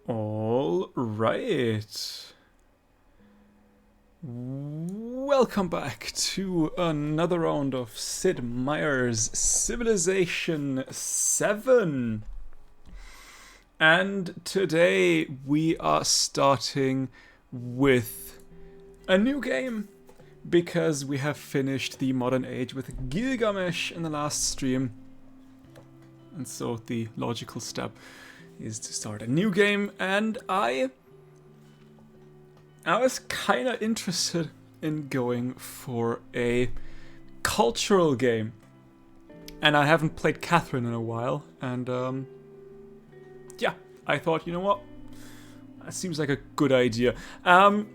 All right. Welcome back to another round of Sid Meier's Civilization 7. And today we are starting with a new game because we have finished the Modern Age with Gilgamesh in the last stream. And so the logical step is to start a new game, and I was kind of interested in going for a cultural game, and I haven't played Catherine in a while, and yeah, I thought, you know what, that seems like a good idea. I'm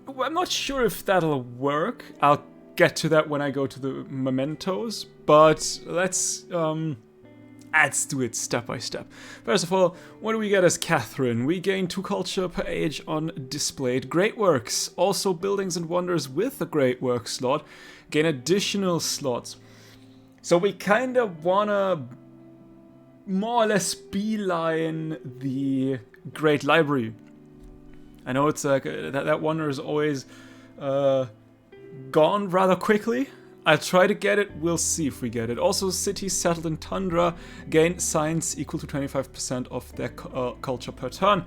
not sure if that'll work. I'll get to that when I go to the mementos, but let's do it step by step. First of all, what do we get as Catherine? We gain 2 culture per age on displayed great works. Also, buildings and wonders with a great work slot gain additional slots. So we kind of wanna more or less beeline the Great Library. I know it's like that wonder is always gone rather quickly. I'll try to get it, we'll see if we get it. Also, cities settled in tundra gain science equal to 25% of their culture per turn.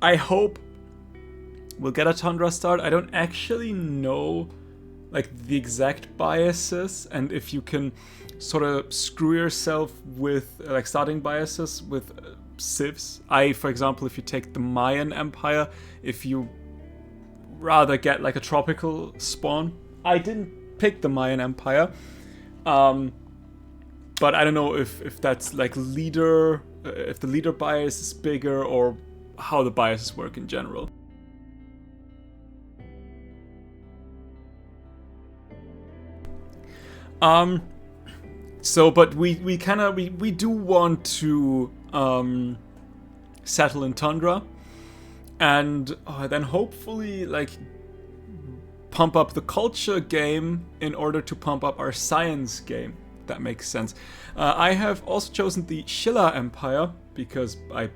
I hope we'll get a tundra start. I don't actually know like the exact biases and if you can sort of screw yourself with like starting biases with civs. For example, if you take the Mayan Empire, if you rather get like a tropical spawn. I didn't pick the Mayan Empire, but I don't know if that's like leader, if the leader bias is bigger or how the biases work in general. So, but we do want to settle in tundra, and then hopefully like pump up the culture game in order to pump up our science game. That makes sense. I have also chosen the Chillhop Empire because I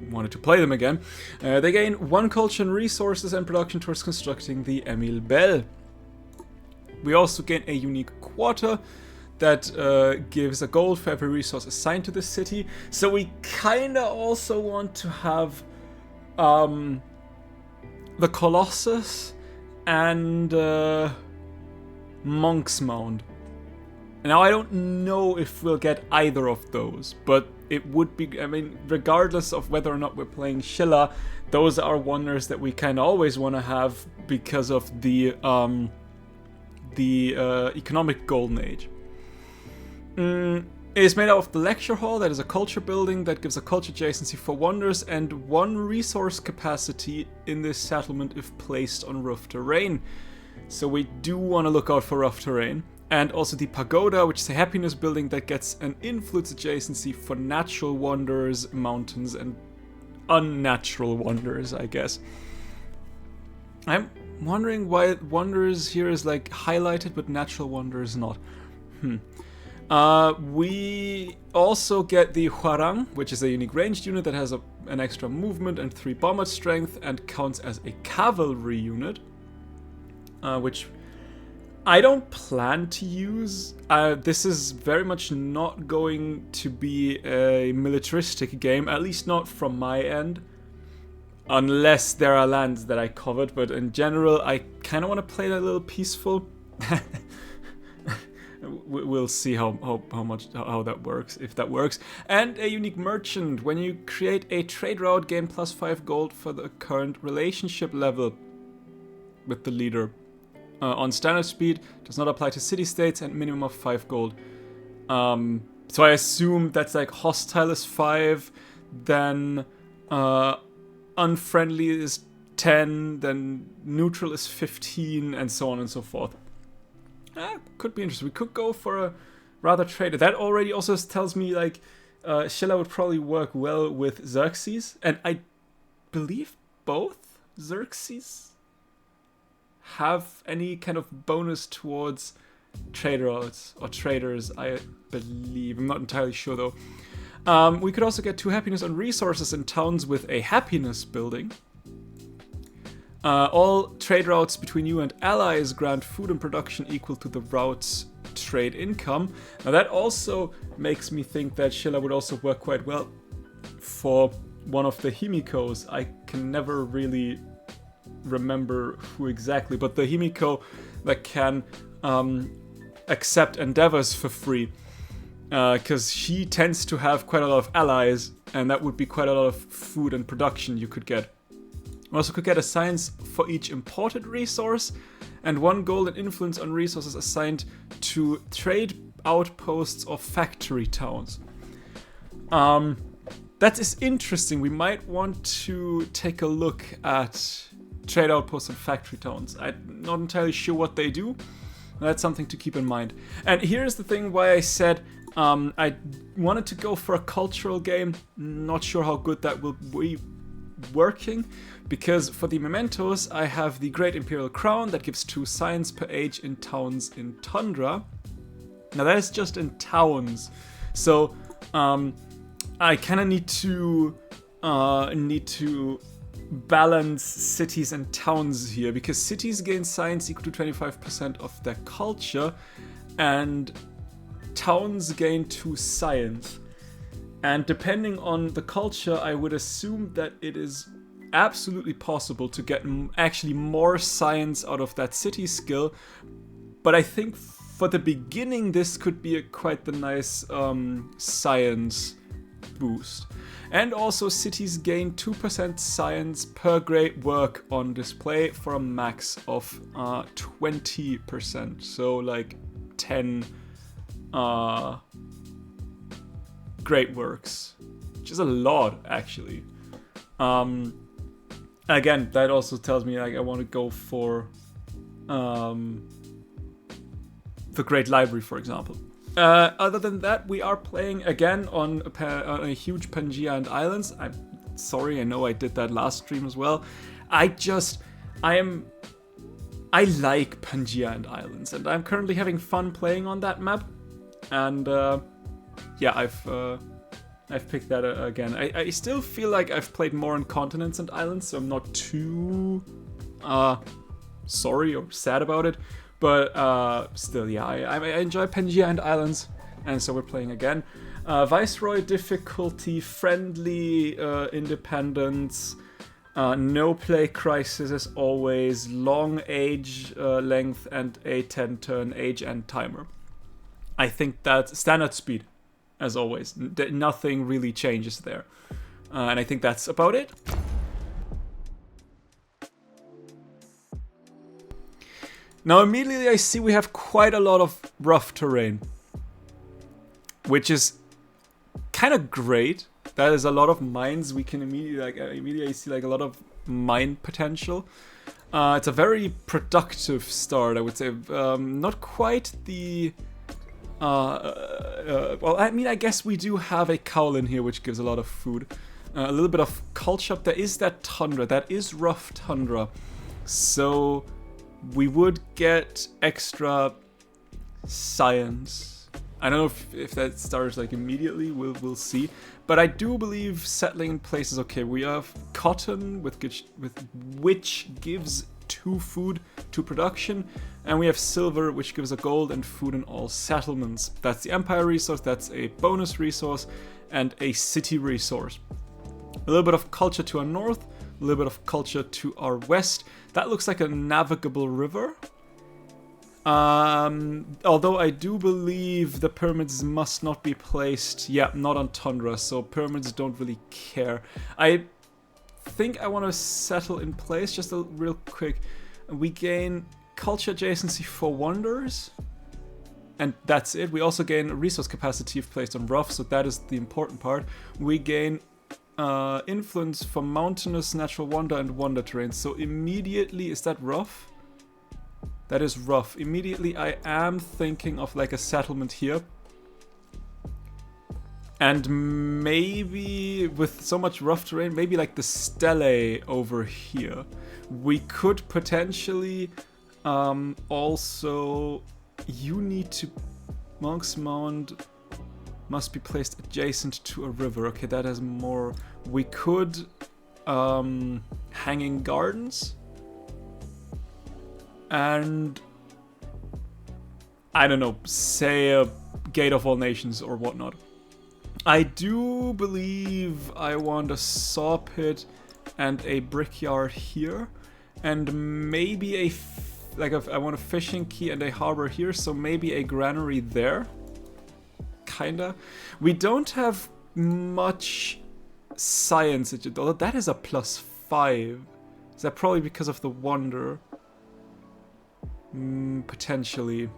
wanted to play them again. They gain 1 culture and resources and production towards constructing the Emil Bell. We also gain a unique quarter that gives a gold for every resource assigned to the city. So we kinda also want to have the Colossus and Monk's Mound. Now I don't know if we'll get either of those, but it would be, I mean, regardless of whether or not we're playing Shilla, those are wonders that we kind of always want to have because of the economic golden age. It is made out of the lecture hall, that is a culture building that gives a culture adjacency for wonders and 1 resource capacity in this settlement if placed on rough terrain. So we do want to look out for rough terrain. And also the pagoda, which is a happiness building that gets an influence adjacency for natural wonders, mountains, and unnatural wonders, I guess. I'm wondering why wonders here is like highlighted, but natural wonders not. We also get the Huarang, which is a unique ranged unit that has an extra movement and 3 bomber strength and counts as a cavalry unit, which I don't plan to use. This is very much not going to be a militaristic game, at least not from my end. Unless there are lands that I covered, but in general, I kind of want to play that a little peaceful. We'll see how that works, if that works. And a unique merchant. When you create a trade route, gain +5 gold for the current relationship level with the leader. On standard speed, does not apply to city-states, and minimum of 5 gold. So I assume that's like hostile is 5, then unfriendly is 10, then neutral is 15, and so on and so forth. Could be interesting. We could go for a rather trader. That already also tells me like Chillhop would probably work well with Xerxes, and I believe both Xerxes have any kind of bonus towards trader routes or traders, I believe. I'm not entirely sure though. We could also get 2 happiness on resources in towns with a happiness building. All trade routes between you and allies grant food and production equal to the route's trade income. Now that also makes me think that Chillhop would also work quite well for one of the Himikos. I can never really remember who exactly, but the Himiko that can accept endeavors for free. Because she tends to have quite a lot of allies, and that would be quite a lot of food and production you could get. You also could get a science for each imported resource, and 1 golden influence on resources assigned to trade outposts or factory towns. That is interesting. We might want to take a look at trade outposts and factory towns. I'm not entirely sure what they do. That's something to keep in mind. And here's the thing why I said I wanted to go for a cultural game. Not sure how good that will be working, because for the mementos I have the Great Imperial Crown that gives 2 science per age in towns in Tundra. Now that is just in towns, so I kind of need to balance cities and towns here, because cities gain science equal to 25% of their culture, and towns gain 2 science. And depending on the culture, I would assume that it is absolutely possible to get actually more science out of that city skill. But I think for the beginning, this could be quite the nice science boost. And also, cities gain 2% science per great work on display for a max of 20%. So like 10 great works, which is a lot actually. Again, that also tells me like I want to go for the Great Library, for example. Other than that, we are playing again on a huge Pangaea and Islands. I'm sorry, I know I did that last stream as well. I like Pangaea and Islands, and I'm currently having fun playing on that map. And yeah, I've picked that again. I still feel like I've played more on continents and islands, so I'm not too sorry or sad about it. But still, yeah, I enjoy Pangaea and Islands, and so we're playing again. Viceroy difficulty, friendly, independence, no play crisis as always, long age length, and a 10-turn age and timer. I think that's standard speed, as always. Nothing really changes there. And I think that's about it. Now immediately I see we have quite a lot of rough terrain, which is kind of great. That is a lot of mines. We can immediately see like a lot of mine potential. It's a very productive start, I would say. Not quite the... well, I mean, I guess we do have a Cowlin here, which gives a lot of food. A little bit of culture. There is that tundra. That is rough tundra. So we would get extra science. I don't know if that starts like immediately. We'll see. But I do believe settling in place is okay. We have cotton, with which gives 2 food to production, and we have silver, which gives a gold and food in all settlements. That's the empire resource. That's a bonus resource and a city resource. A little bit of culture to our north, a little bit of culture to our west. That looks like a navigable river. Although I do believe the pyramids must not be placed, not on tundra, so pyramids don't really care. I think I want to settle in place, just a real quick. We gain culture adjacency for wonders, and that's it. We also gain resource capacity if placed on rough, so that is the important part. We gain influence for mountainous, natural wonder, and wonder terrain. So immediately, is that rough? That is rough. Immediately I am thinking of like a settlement here. And maybe with so much rough terrain, maybe like the stele over here. We could potentially also... You need to... Monk's Mound must be placed adjacent to a river. Okay, that has more... We could... Hanging Gardens... And I don't know, say a Gate of All Nations or whatnot. I do believe I want a saw pit and a brickyard here, and maybe I want a fishing quay and a harbor here, so maybe a granary there. Kinda. We don't have much science, although that is a +5. Is that probably because of the wonder? Potentially.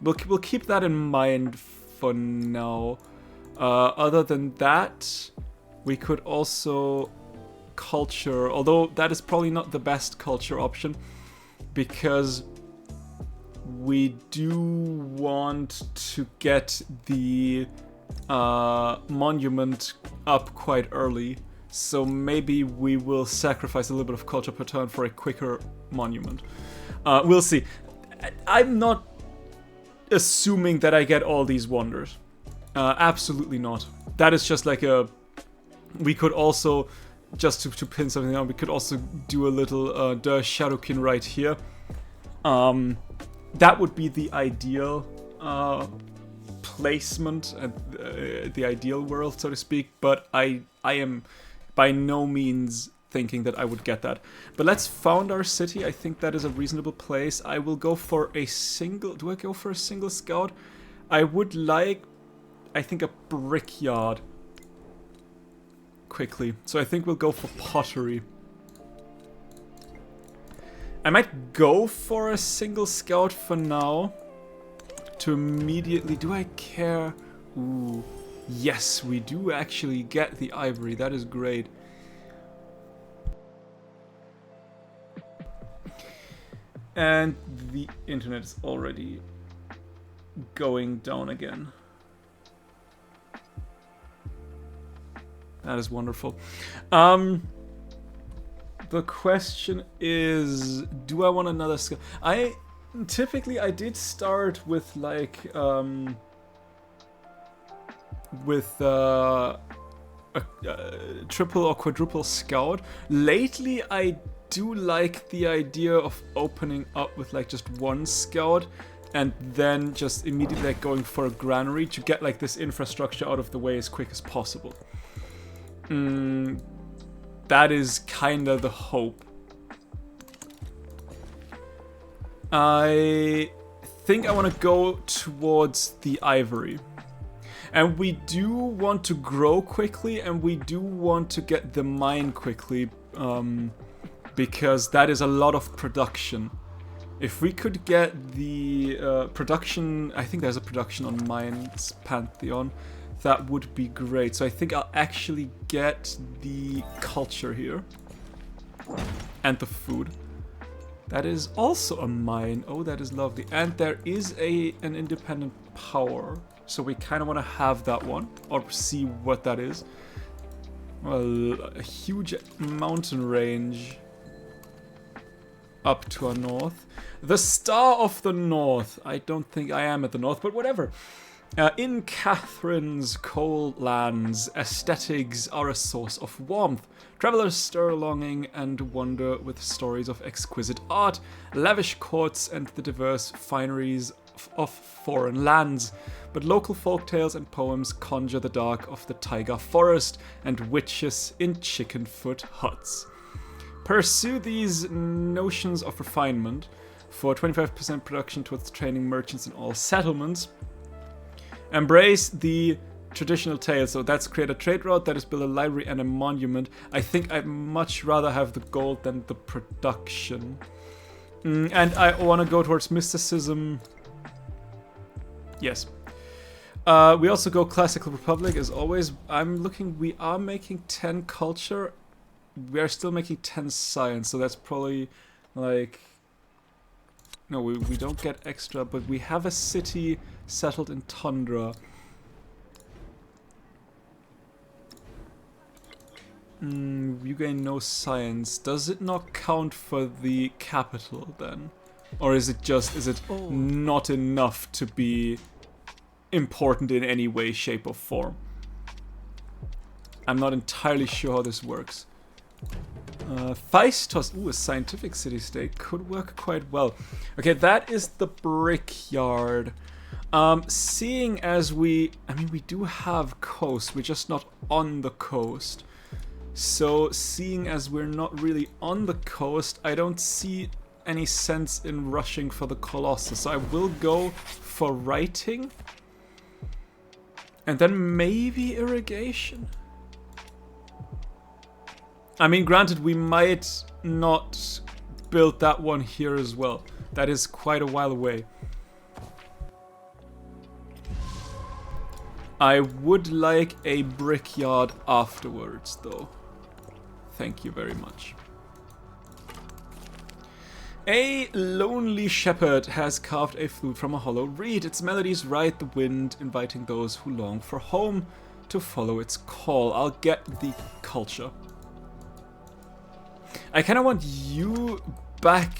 We'll keep that in mind for now. Other than that, we could also culture, although that is probably not the best culture option, because we do want to get the monument up quite early. So maybe we will sacrifice a little bit of culture per turn for a quicker monument. We'll see. I'm not assuming that I get all these wonders. Absolutely not. That is just like a... We could also, just to pin something down, we could also do a little Der Shadowkin right here. That would be the ideal placement and the ideal world, so to speak. But I am by no means thinking that I would get that. But let's found our city. I think that is a reasonable place. I will go for a single... Do I go for a single scout? I would like, I think, a brickyard. Quickly. So I think we'll go for pottery. I might go for a single scout for now. To immediately... Do I care? Ooh. Yes, we do actually get the ivory. That is great. And the internet is already going down again. That is wonderful. The question is, do I want another skill? Typically I did start with like a triple or quadruple scout. Lately I do like the idea of opening up with like just one scout and then just immediately like going for a granary to get like this infrastructure out of the way as quick as possible. That is kinda the hope. I think I want to go towards the ivory. And we do want to grow quickly, and we do want to get the mine quickly, because that is a lot of production. If we could get the production, I think there's a production on Mines Pantheon, that would be great. So I think I'll actually get the culture here. And the food. That is also a mine. Oh, that is lovely. And there is an independent power. So we kind of want to have that one. Or see what that is. Well, a huge mountain range. Up to our north. The Star of the North. I don't think I am at the north, but whatever. In Catherine's cold lands, aesthetics are a source of warmth. Travelers stir longing and wonder with stories of exquisite art, lavish courts, and the diverse fineries of foreign lands. But local folktales and poems conjure the dark of the taiga forest and witches in chicken-foot huts. Pursue these notions of refinement for 25% production towards training merchants in all settlements. Embrace the traditional tales, so that's create a trade route, that is build a library and a monument. I think I'd much rather have the gold than the production. And I want to go towards mysticism. Yes. We also go Classical Republic as always. I'm looking, we are making 10 culture. We are still making 10 science, so that's probably like... No, we don't get extra, but we have a city settled in Tundra. You gain no science. Does it not count for the capital then? Or is it just, not enough to be important in any way, shape or form? I'm not entirely sure how this works. Phaistos, ooh, a scientific city-state could work quite well. Okay, that is the brickyard. Seeing as we do have coast, we're just not on the coast. So, seeing as we're not really on the coast, I don't see any sense in rushing for the Colossus. So I will go for writing. And then maybe irrigation. I mean, granted, we might not build that one here as well. That is quite a while away. I would like a brickyard afterwards, though. Thank you very much. A lonely shepherd has carved a flute from a hollow reed. Its melodies ride the wind, inviting those who long for home to follow its call. I'll get the culture. I kind of want you back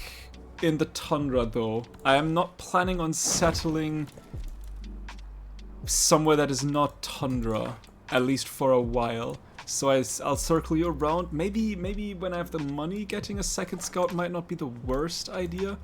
in the tundra, though. I am not planning on settling somewhere that is not tundra, at least for a while. So I'll circle you around. Maybe when I have the money, getting a second scout might not be the worst idea.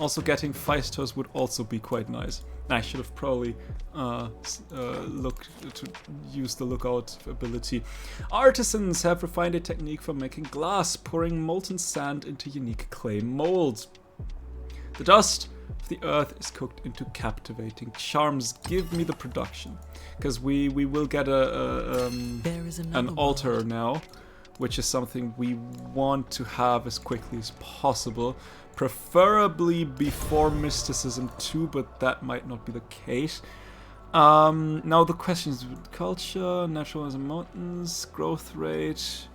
Also, getting Phaistos would also be quite nice. I should have probably looked to use the lookout ability. Artisans have refined a technique for making glass, pouring molten sand into unique clay molds. The dust of the earth is cooked into captivating charms. Give me the production, because we will get an altar now, which is something we want to have as quickly as possible. Preferably before Mysticism 2, but that might not be the case. Now the questions: culture, natural as mountains, growth rate,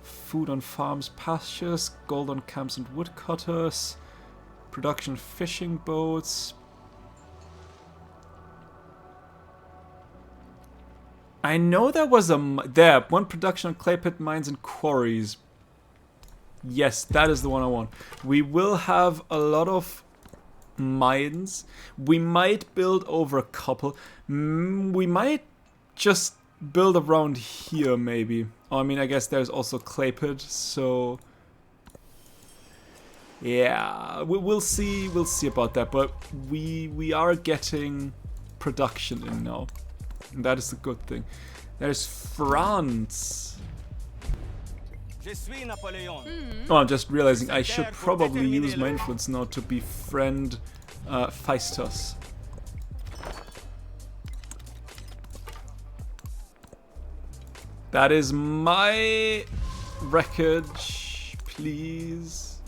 food on farms, pastures, gold on camps and woodcutters, production fishing boats. I know there was one production on clay pit mines and quarries. Yes, that is the one I want. We will have a lot of mines. We might build over a couple. We might just build around here, maybe. Oh, I mean, I guess there's also clay pit, so yeah, we'll see. We'll see about that. But we are getting production in now, and that is a good thing. There's France. Oh, I'm just realizing I should probably use my influence now to befriend Phaistos. That is my wreckage. please.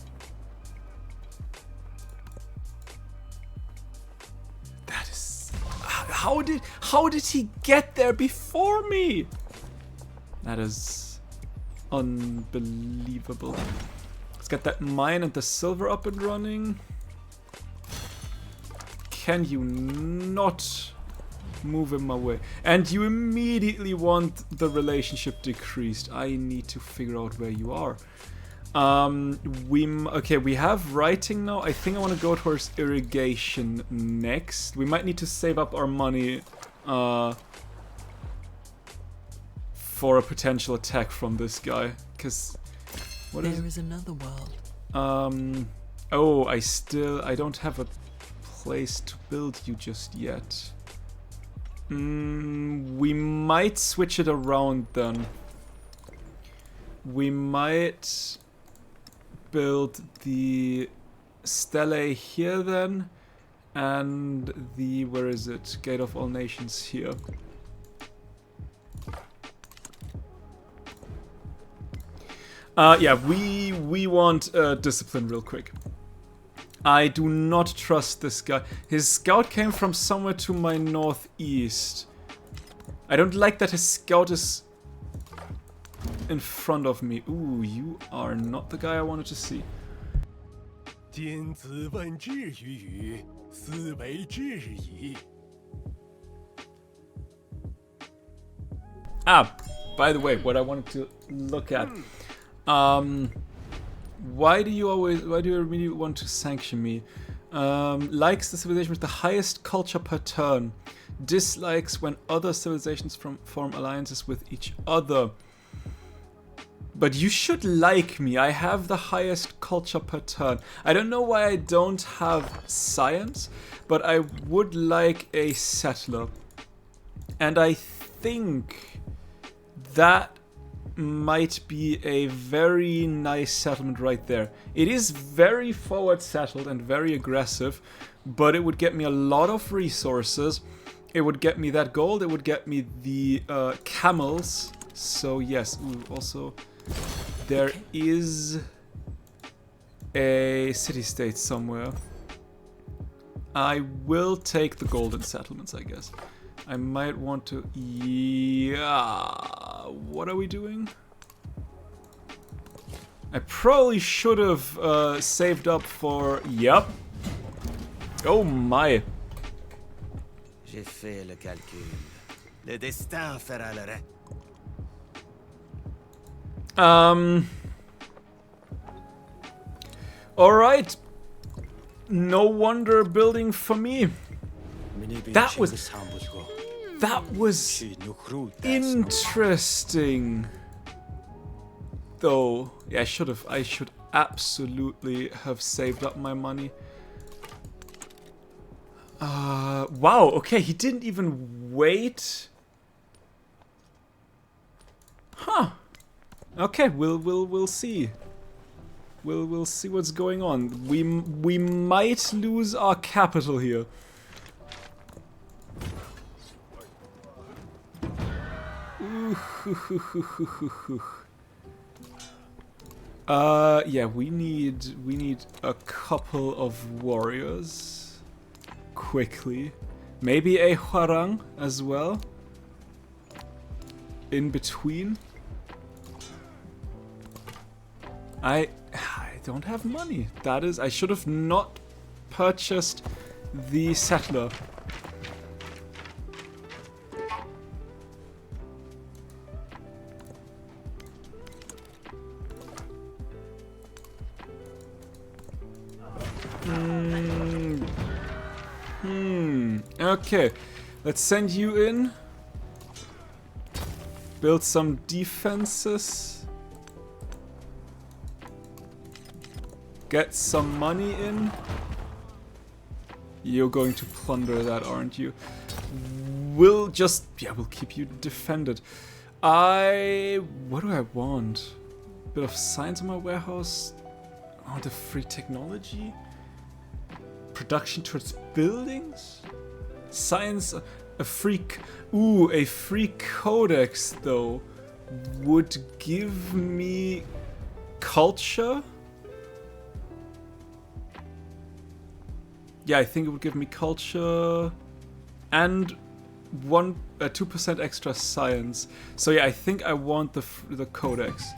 That is... How did he get there before me? That is unbelievable. Let's get that mine and the silver up and running. Can you not move in my way? And you immediately want the relationship decreased. I need to figure out where you are. Okay, we have writing now. I think I want to go towards irrigation next. We might need to save up our money for a potential attack from this guy. Because what is... There is another world. Oh, I don't have a place to build you just yet. We might switch it around then. We might build the stele here then, and the, where is it? Gate of All Nations here. Yeah, we want discipline real quick. I do not trust this guy. His scout came from somewhere to my northeast. I don't like that his scout is in front of me. Ooh, you are not the guy I wanted to see. Ah, by the way, what I wanted to look at. Why do you really want to sanction me? Likes the civilization with the highest culture per turn. Dislikes when other civilizations form alliances with each other. But you should like me. I have the highest culture per turn. I don't know why I don't have science, but I would like a settler. And I think that might be a very nice settlement right there. It is very forward settled and very aggressive, but it would get me a lot of resources. It would get me that gold. It would get me the camels. So yes, ooh, also there is a city-state somewhere. I will take the golden settlements, I guess. I might want to... Yeah... What are we doing? I probably should have saved up for... Yep. Oh my. J'ai fait le calcul. Le destin fera le reste. Alright. No wonder building for me. That was interesting. Though, yeah, I should absolutely have saved up my money. Wow, okay, he didn't even wait. Huh. Okay, we'll see. We'll see what's going on. We might lose our capital here. Yeah, we need a couple of warriors quickly. Maybe a Hwarang as well. In between. I don't have money. That is, I should have not purchased the settler. Okay, let's send you in. Build some defenses. Get some money in. You're going to plunder that, aren't you? We'll keep you defended. What do I want? A bit of science in my warehouse. Oh, the free technology? Production towards buildings? Science, a free codex though would give me culture. Yeah, I think it would give me culture and 2% extra science. So yeah, I think I want the codex.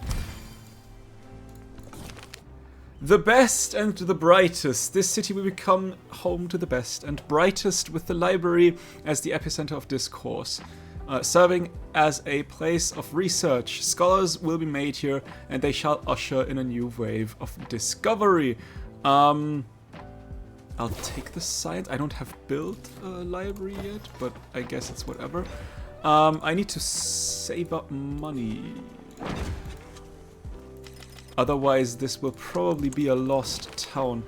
The best and the brightest. This city will become home to the best and brightest, with the library as the epicenter of discourse. Serving as a place of research. Scholars will be made here, and they shall usher in a new wave of discovery. I'll take the science. I don't have built a library yet, but I guess it's whatever. I need to save up money. Otherwise, this will probably be a lost town.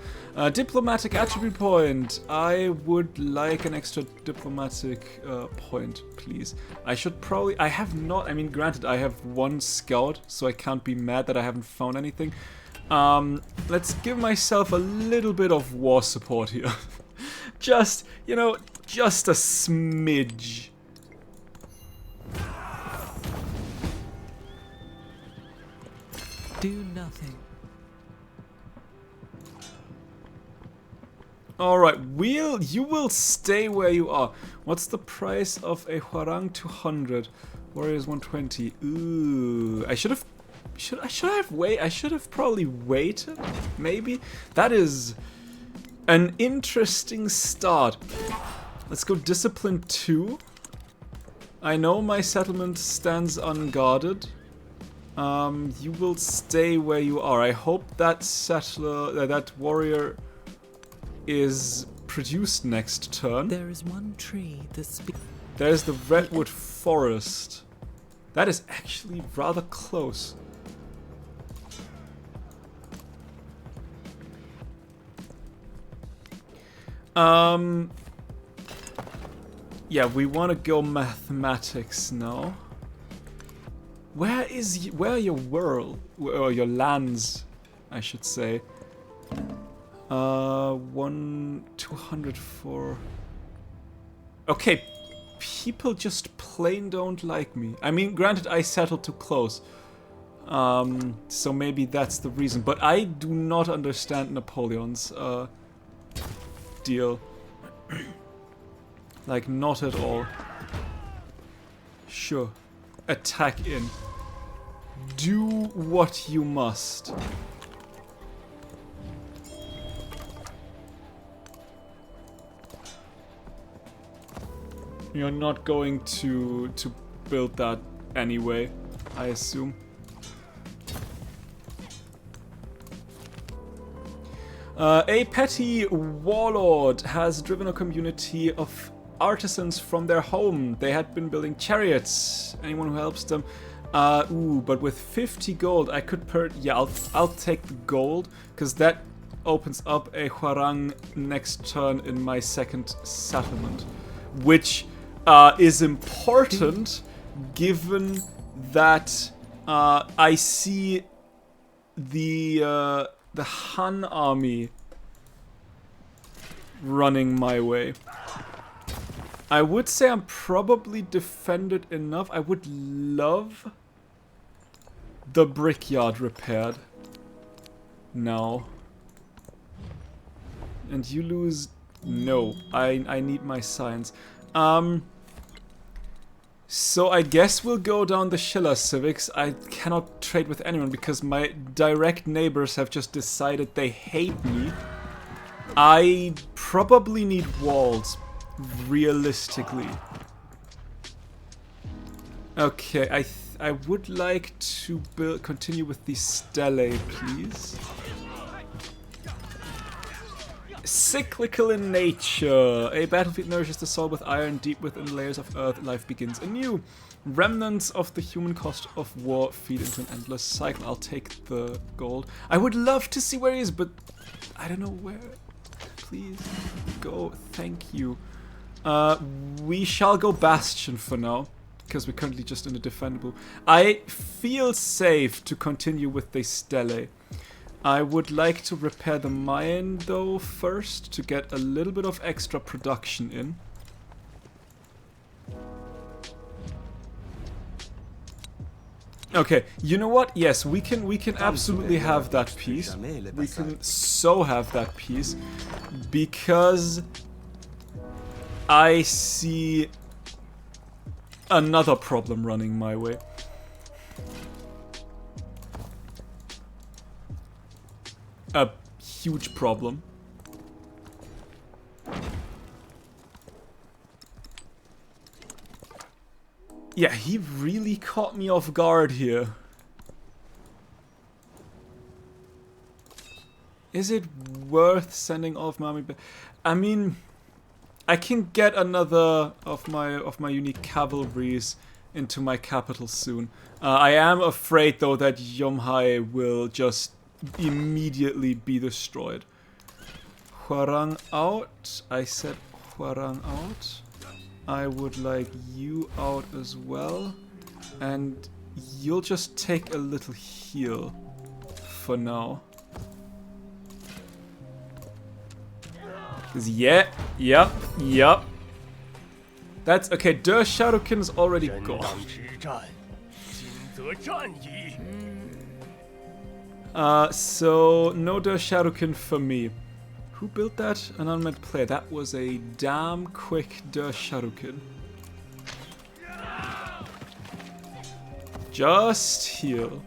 Diplomatic attribute point. I would like an extra diplomatic point, please. I should probably... I have not... I mean, granted, I have one scout, so I can't be mad that I haven't found anything. Let's give myself a little bit of war support here. Just, you know, just a smidge. Do nothing. Alright, you will stay where you are. What's the price of a Hwarang? 200. Warriors 120. Ooh, I should have probably waited, maybe. That is an interesting start. Let's go discipline 2. I know my settlement stands unguarded. You will stay where you are. I hope that settler, that warrior is produced next turn. There is one tree that speaks. There's the redwood forest. That is actually rather close. Yeah, we want to go mathematics now. Where are your world, or your lands, I should say. 200 for... Okay, people just plain don't like me. I mean, granted, I settled too close. So maybe that's the reason. But I do not understand Napoleon's deal. Like, not at all. Sure. Attack in. Do what you must. You're not going to build that anyway, I assume. A petty warlord has driven a community of artisans from their home. They had been building chariots. Anyone who helps them. But with 50 gold, I could yeah, I'll take the gold, because that opens up a Hwarang next turn in my second settlement, which is important given that I see the Han army running my way. I would say I'm probably defended enough. I would love the brickyard repaired now. And you lose... No, I need my science. So I guess we'll go down the Schiller civics. I cannot trade with anyone because my direct neighbors have just decided they hate me. I probably need walls, realistically. Okay, I would like to continue with the stelae, please. Cyclical in nature. A battlefield nourishes the soul with iron. Deep within the layers of earth, life begins anew. Remnants of the human cost of war feed into an endless cycle. I'll take the gold. I would love to see where he is, but I don't know where. Please go. Thank you. We shall go Bastion for now, because we're currently just in a defendable. I feel safe to continue with the stelae. I would like to repair the mine, though, first, to get a little bit of extra production in. Okay, you know what? Yes, we can absolutely have that piece. We can so have that piece because I see another problem running my way. A huge problem. Yeah, he really caught me off guard here. Is it worth sending off Mami? I mean, I can get another of my unique cavalries into my capital soon. I am afraid though that Yomhai will just immediately be destroyed. Hwarang out. I said Hwarang out. I would like you out as well. And you'll just take a little heal for now. Yeah, yep. That's okay. Der Shadowkin is already gone. So no Der Shadowkin for me. Who built that? An unmet player. That was a damn quick Der Shadowkin. Just heal.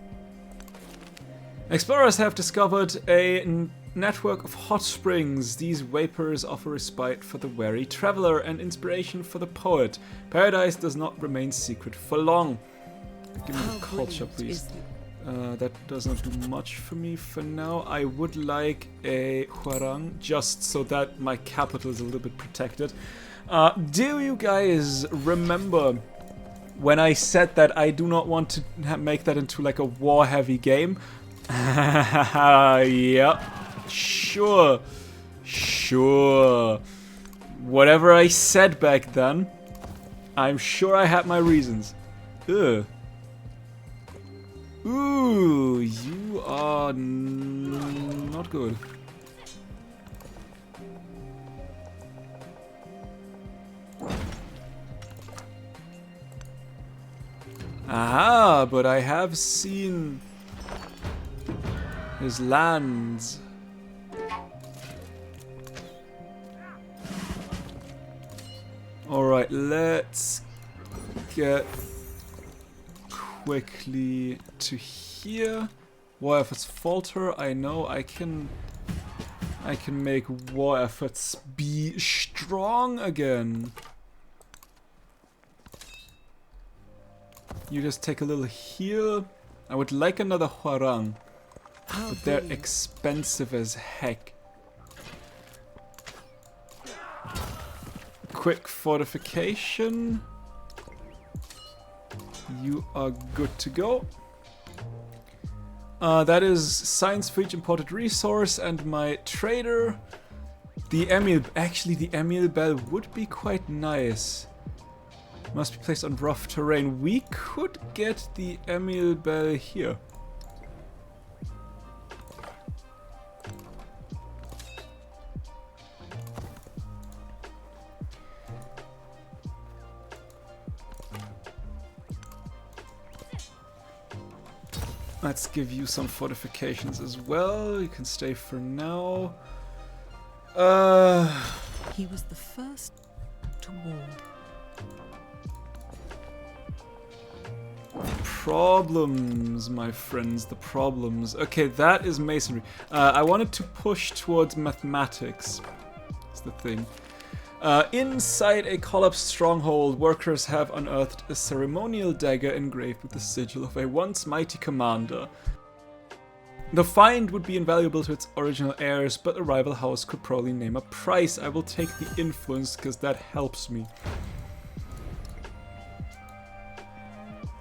Explorers have discovered a network of hot springs. These vapors offer respite for the weary traveler and inspiration for the poet. Paradise does not remain secret for long. Give me culture, please. That does not do much for me for now. I would like a Hwarang, just so that my capital is a little bit protected. Do you guys remember when I said that I do not want to make that into like a war-heavy game? Yep. Sure. Whatever I said back then, I'm sure I had my reasons. Ugh. Ooh, you are not good. Aha, but I have seen his lands. Alright, let's get quickly to here. War efforts falter. I know I can make war efforts be strong again. You just take a little heal. I would like another Hwarang, but they're expensive as heck. Quick fortification. You are good to go. That is science for each imported resource and my trader. The Emil, actually the Emil Bell would be quite nice. Must be placed on rough terrain. We could get the Emil Bell here. Let's give you some fortifications as well. You can stay for now. He was the first to warn. Problems, my friends, the problems. Okay, that is masonry. I wanted to push towards mathematics. That's the thing. Inside a collapsed stronghold, workers have unearthed a ceremonial dagger engraved with the sigil of a once mighty commander. The find would be invaluable to its original heirs, but a rival house could probably name a price. I will take the influence because that helps me.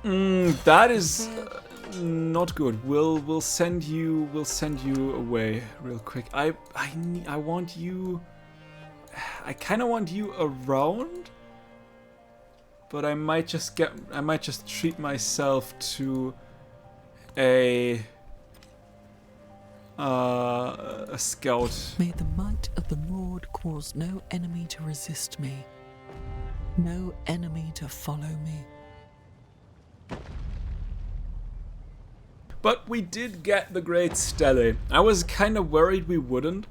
That is not good. We'll send you away real quick. I want you. I kind of want you around, but I might just treat myself to a scout. May the might of the Lord cause no enemy to resist me, no enemy to follow me. But we did get the Great Stele. I was kind of worried we wouldn't,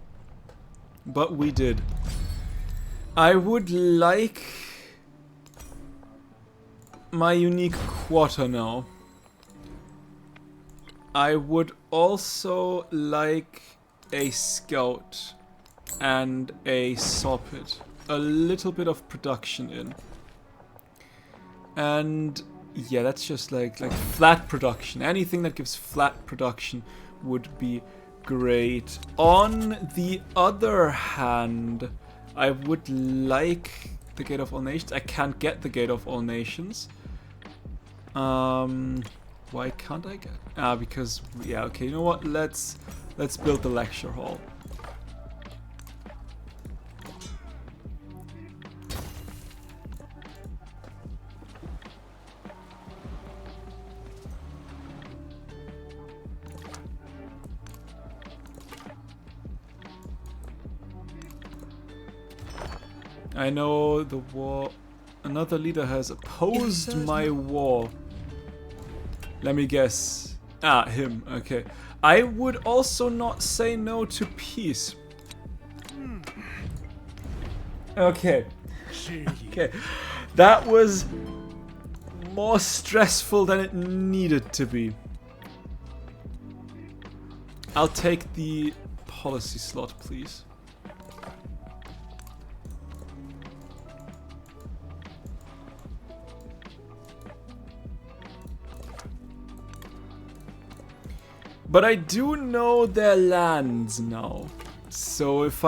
but we did. I would like my unique quarter now. I would also like a scout and a saw pit. A little bit of production in. And yeah, that's just like flat production. Anything that gives flat production would be great. On the other hand, I would like the Gate of All Nations. I can't get the Gate of All Nations. Why can't I get? Because yeah, okay, you know what? Let's build the lecture hall. I know the war. Another leader has opposed my war. Let me guess. Him. Okay. I would also not say no to peace. Okay. Okay. That was more stressful than it needed to be. I'll take the policy slot, please. But I do know their lands now. So if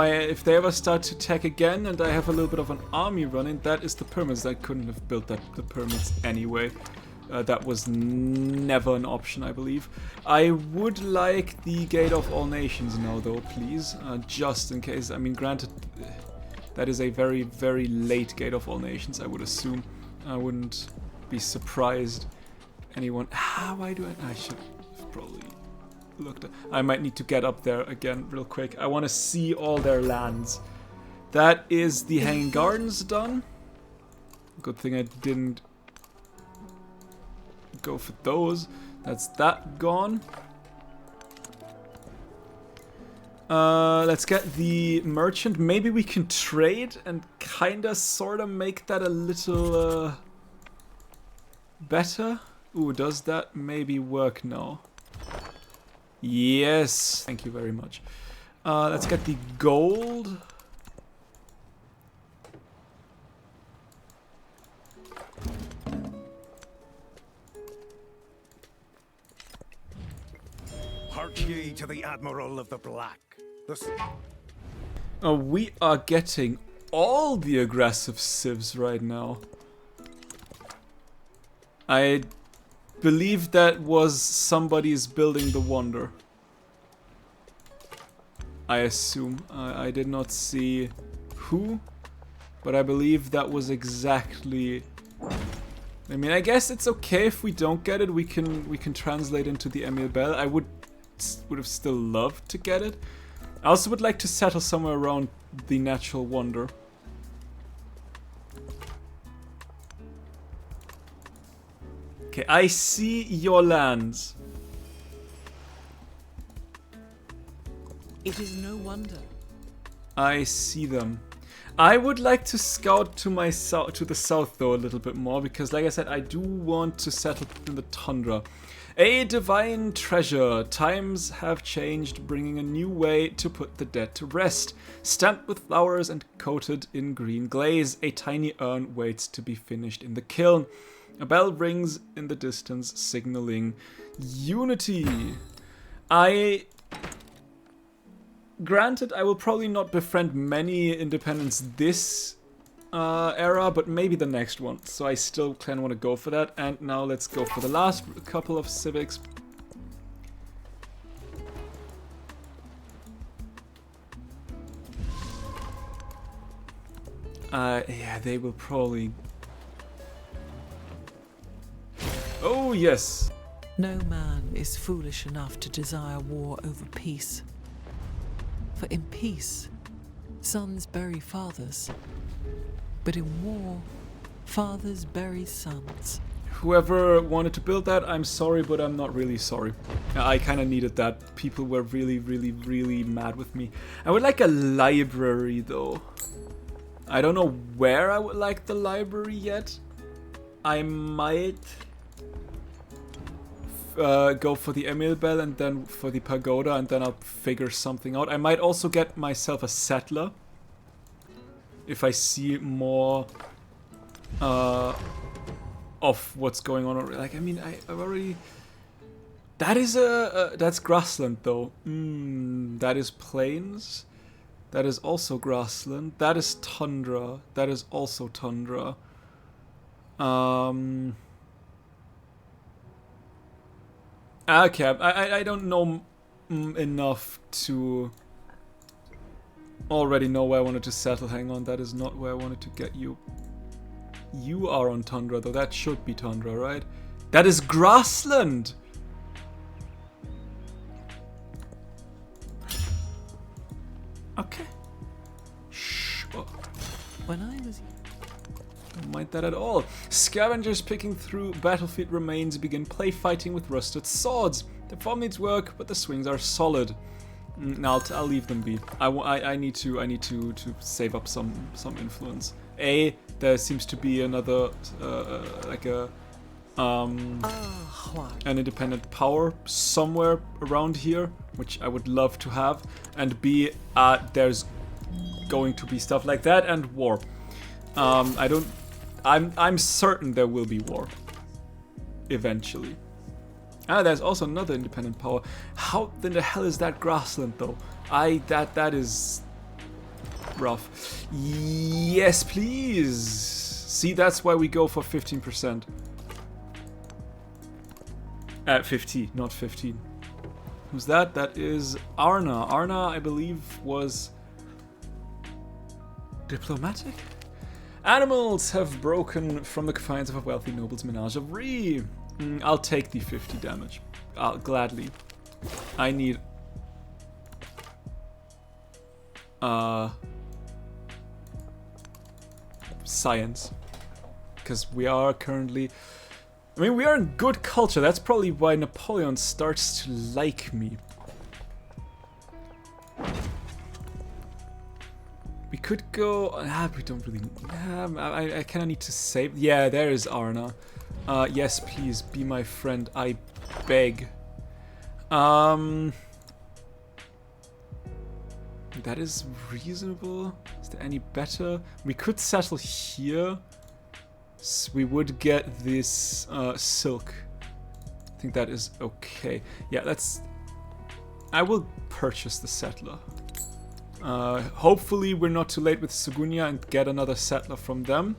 they ever start to attack again and I have a little bit of an army running, that is the pyramids. I couldn't have built the pyramids anyway. That was never an option, I believe. I would like the Gate of All Nations now, though, please. Just in case. I mean, granted, that is a very, very late Gate of All Nations, I would assume. I wouldn't be surprised anyone... why do I should have probably... looked at. I might need to get up there again real quick. I want to see all their lands. That is the Hanging Gardens done. Good thing I didn't go for those. That's that gone. Let's get the merchant. Maybe we can trade and kinda sorta make that a little better. Ooh, does that maybe work now? Yes, thank you very much. Let's get the gold. Hark ye to the Admiral of the Black. We are getting all the aggressive civs right now. I believe that was somebody's building the wonder. I assume. I did not see who, but I believe that was exactly... I mean, I guess it's okay if we don't get it. We can translate into the Emil Bell. I would have still loved to get it. I also would like to settle somewhere around the natural wonder. Okay, I see your lands. It is no wonder. I see them. I would like to scout to the south though a little bit more, because like I said, I do want to settle in the tundra. A divine treasure. Times have changed, bringing a new way to put the dead to rest. Stamped with flowers and coated in green glaze, a tiny urn waits to be finished in the kiln. A bell rings in the distance, signaling unity. Granted, I will probably not befriend many independents this era, but maybe the next one. So I still kind of want to go for that. And now let's go for the last couple of civics. Yeah, they will probably... Oh, yes! No man is foolish enough to desire war over peace. For in peace, sons bury fathers. But in war, fathers bury sons. Whoever wanted to build that, I'm sorry, but I'm not really sorry. I kind of needed that. People were really, really, really mad with me. I would like a library, though. I don't know where I would like the library yet. I might go for the Emil Bell and then for the pagoda, and then I'll figure something out. I might also get myself a settler if I see more of what's going on. Like, I mean, I've already... That is that's grassland, though. That is plains. That is also grassland. That is tundra. That is also tundra. Okay, I don't know enough to already know where I wanted to settle. Hang on, that is not where I wanted to get you. You are on tundra, though. That should be tundra, right? That is grassland! Okay. Sure. When I was... Don't mind that at all. Scavengers picking through battlefield remains begin play fighting with rusted swords. The form needs work, but the swings are solid. No, I'll leave them be. I need to save up some influence. There seems to be another like a an independent power somewhere around here, which I would love to have. And B, there's going to be stuff like that and war. I'm certain there will be war eventually. There's also another independent power. How in the hell is that grassland, though? That is rough. Yes, please. See, that's why we go for 15%. 50, not 15. Who's that? That is Arna. Arna, I believe, was diplomatic? Animals have broken from the confines of a wealthy noble's menagerie. I'll take the 50 damage. Gladly. I need... science. Because we are currently... I mean, we are in good culture. That's probably why Napoleon starts to like me. We could go... we don't really... I kind of need to save... Yeah, there is Arna. Yes, please, be my friend. I beg. That is reasonable. Is there any better? We could settle here. So we would get this silk. I think that is okay. Yeah, that's... I will purchase the settler. Hopefully we're not too late with Sugunia and get another settler from them.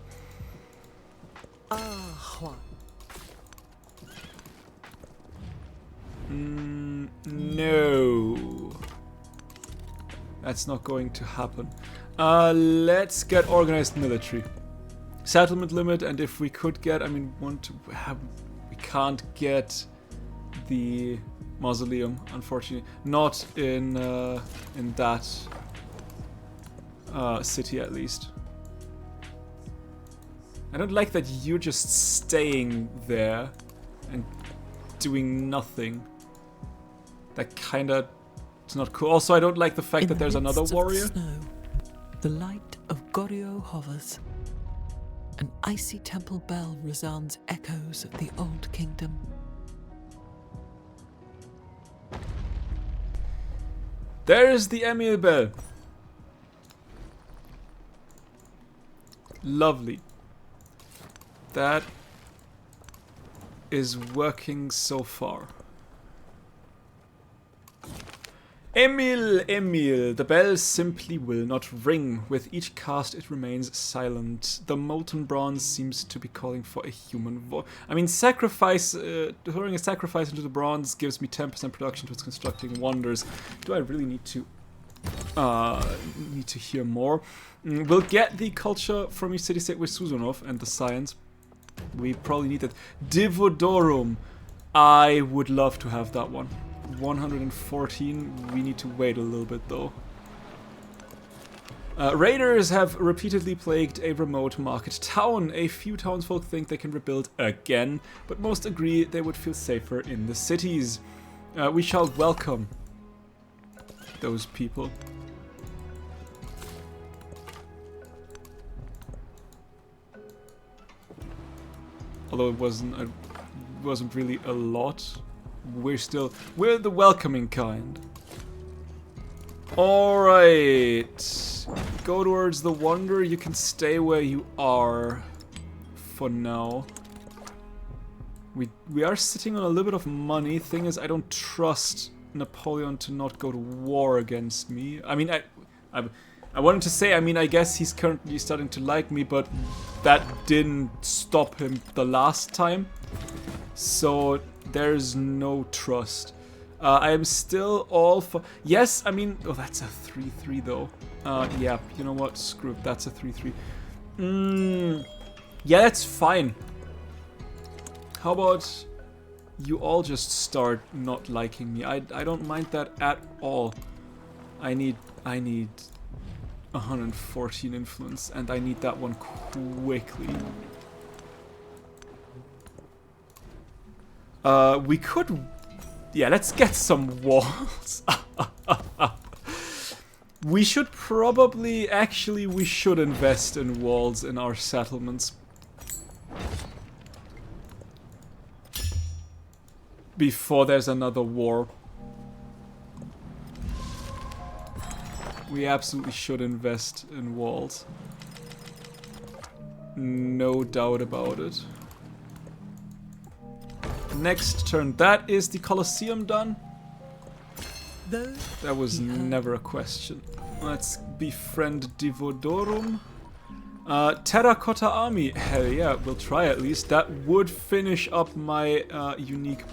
No. That's not going to happen. Let's get organized military. Settlement limit, and if we could get, I mean, we can't get the mausoleum, unfortunately. Not in that city, at least. I don't like that you're just staying there and doing nothing. That kinda... It's not cool. Also, I don't like the fact that there's another warrior. Snow, the light of Goryeo hovers. An icy temple bell resounds echoes of the old kingdom. There is the Emil bell. Lovely. That is working so far. Emil, Emil, the bell simply will not ring. With each cast it remains silent. The molten bronze seems to be calling for a human voice. I mean, sacrifice, throwing a sacrifice into the bronze gives me 10% production towards constructing wonders. Do I really need to hear more? We'll get the culture from each city-state with Suzonov and the science. We probably need that. Divodorum. I would love to have that one. 114. We need to wait a little bit though. Raiders have repeatedly plagued a remote market town. A few townsfolk think they can rebuild again, but most agree they would feel safer in the cities. We shall welcome those people. Although it wasn't really a lot. We're the welcoming kind. Alright. Go towards the Wonder. You can stay where you are for now. We are sitting on a little bit of money. Thing is, I don't trust Napoleon to not go to war against me. I mean, I wanted to say, I mean, I guess he's currently starting to like me, but that didn't stop him the last time. So there's no trust. I am still all for... Yes, I mean... Oh, that's a 3-3 though. Yeah, you know what? Screw it. That's a 3-3. Yeah, that's fine. How about you all just start not liking me? I don't mind that at all. I need 114 influence, and I need that one quickly. We could... Yeah, let's get some walls. We should probably... Actually, we should invest in walls in our settlements. Before there's another war. We absolutely should invest in walls. No doubt about it. Next turn. That is the Colosseum done. That was never a question. Let's befriend Divodorum. Terracotta Army. Hell yeah, we'll try at least. That would finish up my unique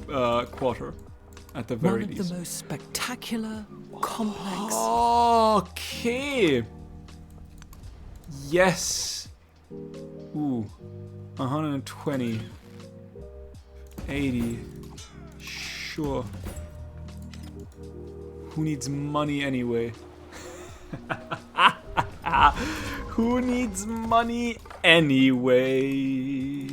quarter. At the very least. One of the most spectacular, complex... Okay. Yes. Ooh. 120. 80. Sure. Who needs money anyway? Who needs money anyway?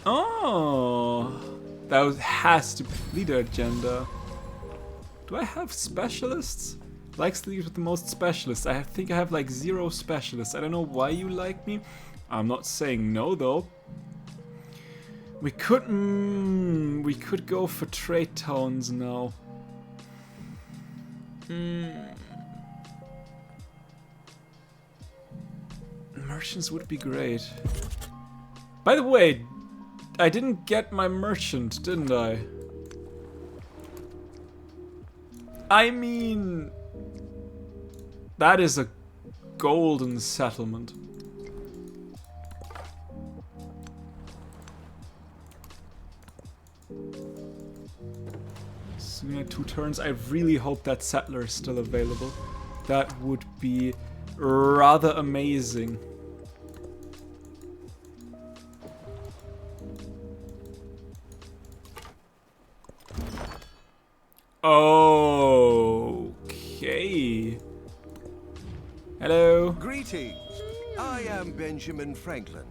Oh, that has to be leader agenda. Do I have specialists? Likes to lead with the most specialists. I think I have like 0 specialists. I don't know why you like me. I'm not saying no though. We could go for trade towns now. Merchants would be great. By the way, I didn't get my merchant, didn't I? I mean, that is a golden settlement. Soon at 2 turns. I really hope that settler is still available. That would be rather amazing. Okay. Hello. Greetings. I am Benjamin Franklin.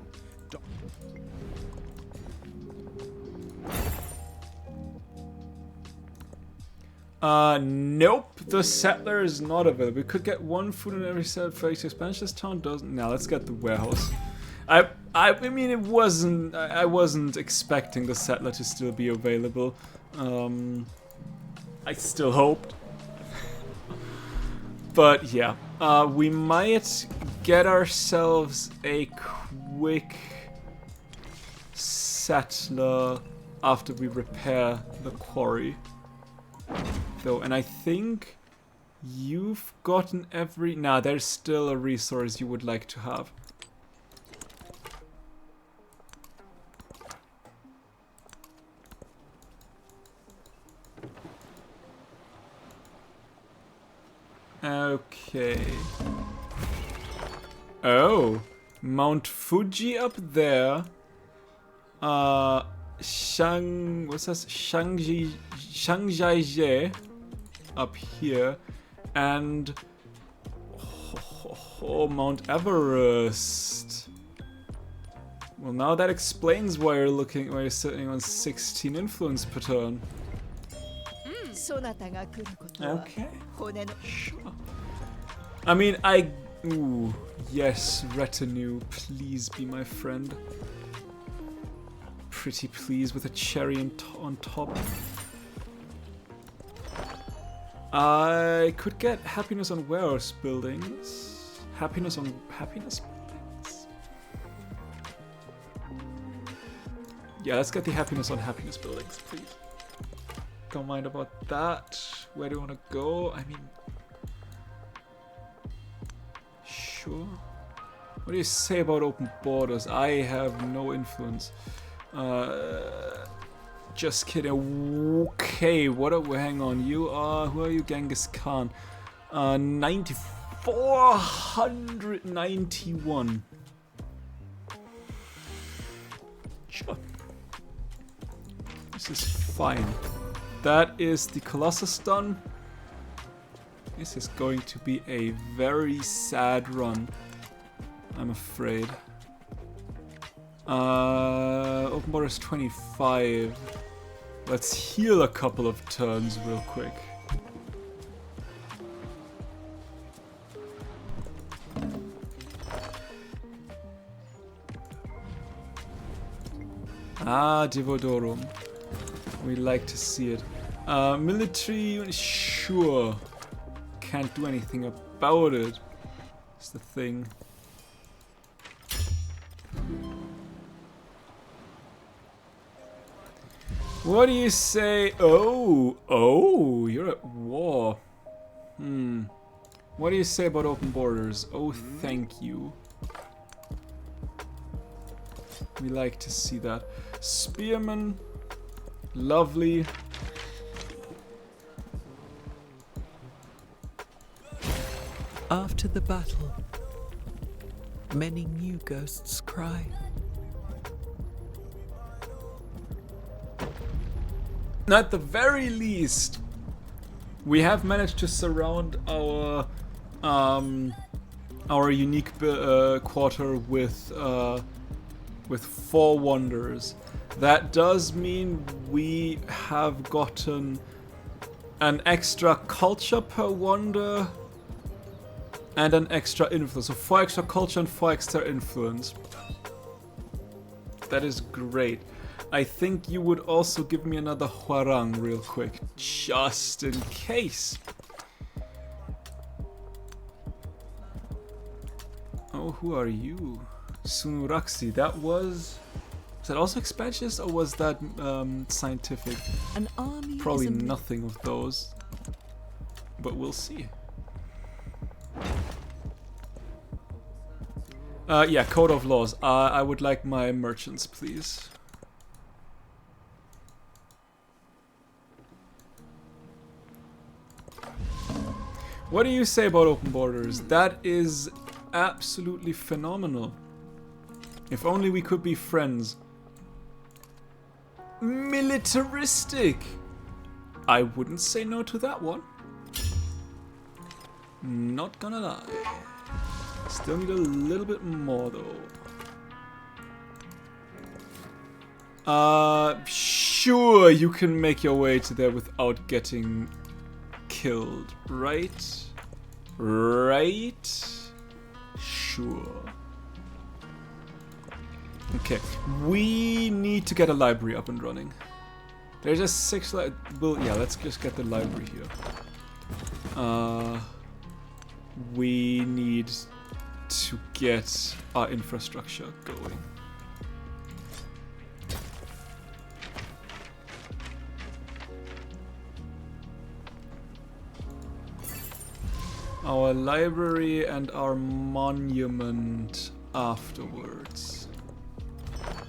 Nope. The settler is not available. We could get 1 food in every set for each expansion. This town doesn't. Now let's get the warehouse. I mean, it wasn't. I wasn't expecting the settler to still be available. I still hoped. But yeah, we might get ourselves a quick settler after we repair the quarry. Though, and I think you've gotten every... Nah, there's still a resource you would like to have. Okay. Oh, Mount Fuji up there. what's this? Shangjiajie up here, and Mount Everest. Well, now that explains why you're sitting on 16 influence per turn. Okay. Sure. I mean, ooh, yes, retinue, please be my friend. Pretty please with a cherry on top. I could get happiness on warehouse buildings. Happiness buildings. Yeah, let's get the happiness on happiness buildings, please. Don't mind about that. Where do you want to go? I mean, sure. What do you say about open borders? I have no influence. Just kidding. Okay, hang on. You are, who are you? Genghis Khan. 491. Sure. This is fine. That is the Colossus done. This is going to be a very sad run, I'm afraid. Open borders 25. Let's heal a couple of turns real quick. Ah, Divodorum. We like to see it. Military, sure. Can't do anything about it. It's the thing. What do you say? Oh, you're at war. What do you say about open borders? Oh, thank you. We like to see that. Spearman. Lovely. After the battle, many new ghosts cry. At the very least, we have managed to surround our unique quarter with 4 wonders. That does mean we have gotten an extra culture per wonder and an extra influence. So 4 extra culture and 4 extra influence. That is great. I think you would also give me another Huarang real quick, just in case. Oh, who are you? Sunuraxi. That was that also expansionist or was that scientific? An army Probably is nothing of those, but we'll see. Yeah, code of laws. I would like my merchants, please. What do you say about open borders? That is absolutely phenomenal. If only we could be friends. Militaristic! I wouldn't say no to that one. Not gonna lie. Still need a little bit more though. Sure, you can make your way to there without getting killed, right? Right? Sure. Okay, we need to get a library up and running. There's just 6 well, yeah, let's just get the library here. We need to get our infrastructure going. Our library and our monument afterwards.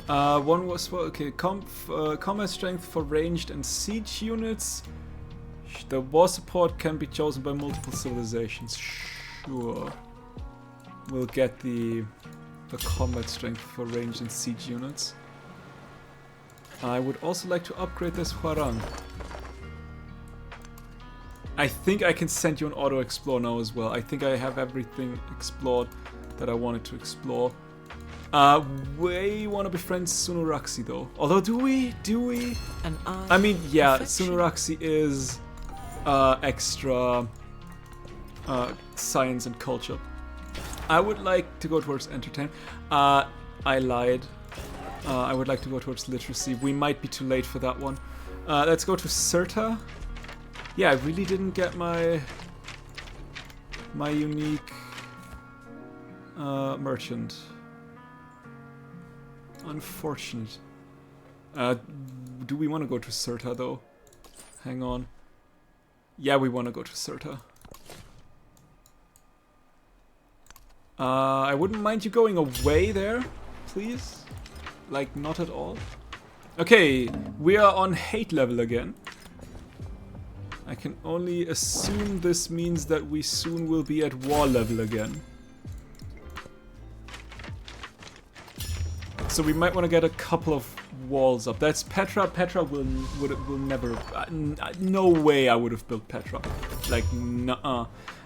One was okay. Combat strength for ranged and siege units. The war support can be chosen by multiple civilizations. Sure, we'll get the combat strength for ranged and siege units. I would also like to upgrade this Huarang. I think I can send you an auto-explore now as well. I think I have everything explored that I wanted to explore. We want to befriend Sunuraxi though. Although, do we? And I mean, yeah, affection. Sunuraxi is extra science and culture. I would like to go towards entertainment. I lied. I would like to go towards literacy. We might be too late for that one. Let's go to Cirta. Yeah, I really didn't get my unique merchant. Unfortunate. Do we want to go to Cirta though? Hang on. Yeah, we want to go to Cirta. I wouldn't mind you going away there, please. Like, not at all. Okay, we are on hate level again. I can only assume this means that we soon will be at war level again. So we might want to get a couple of walls up. That's Petra. Petra will never... no way I would have built Petra. Like, nuh-uh.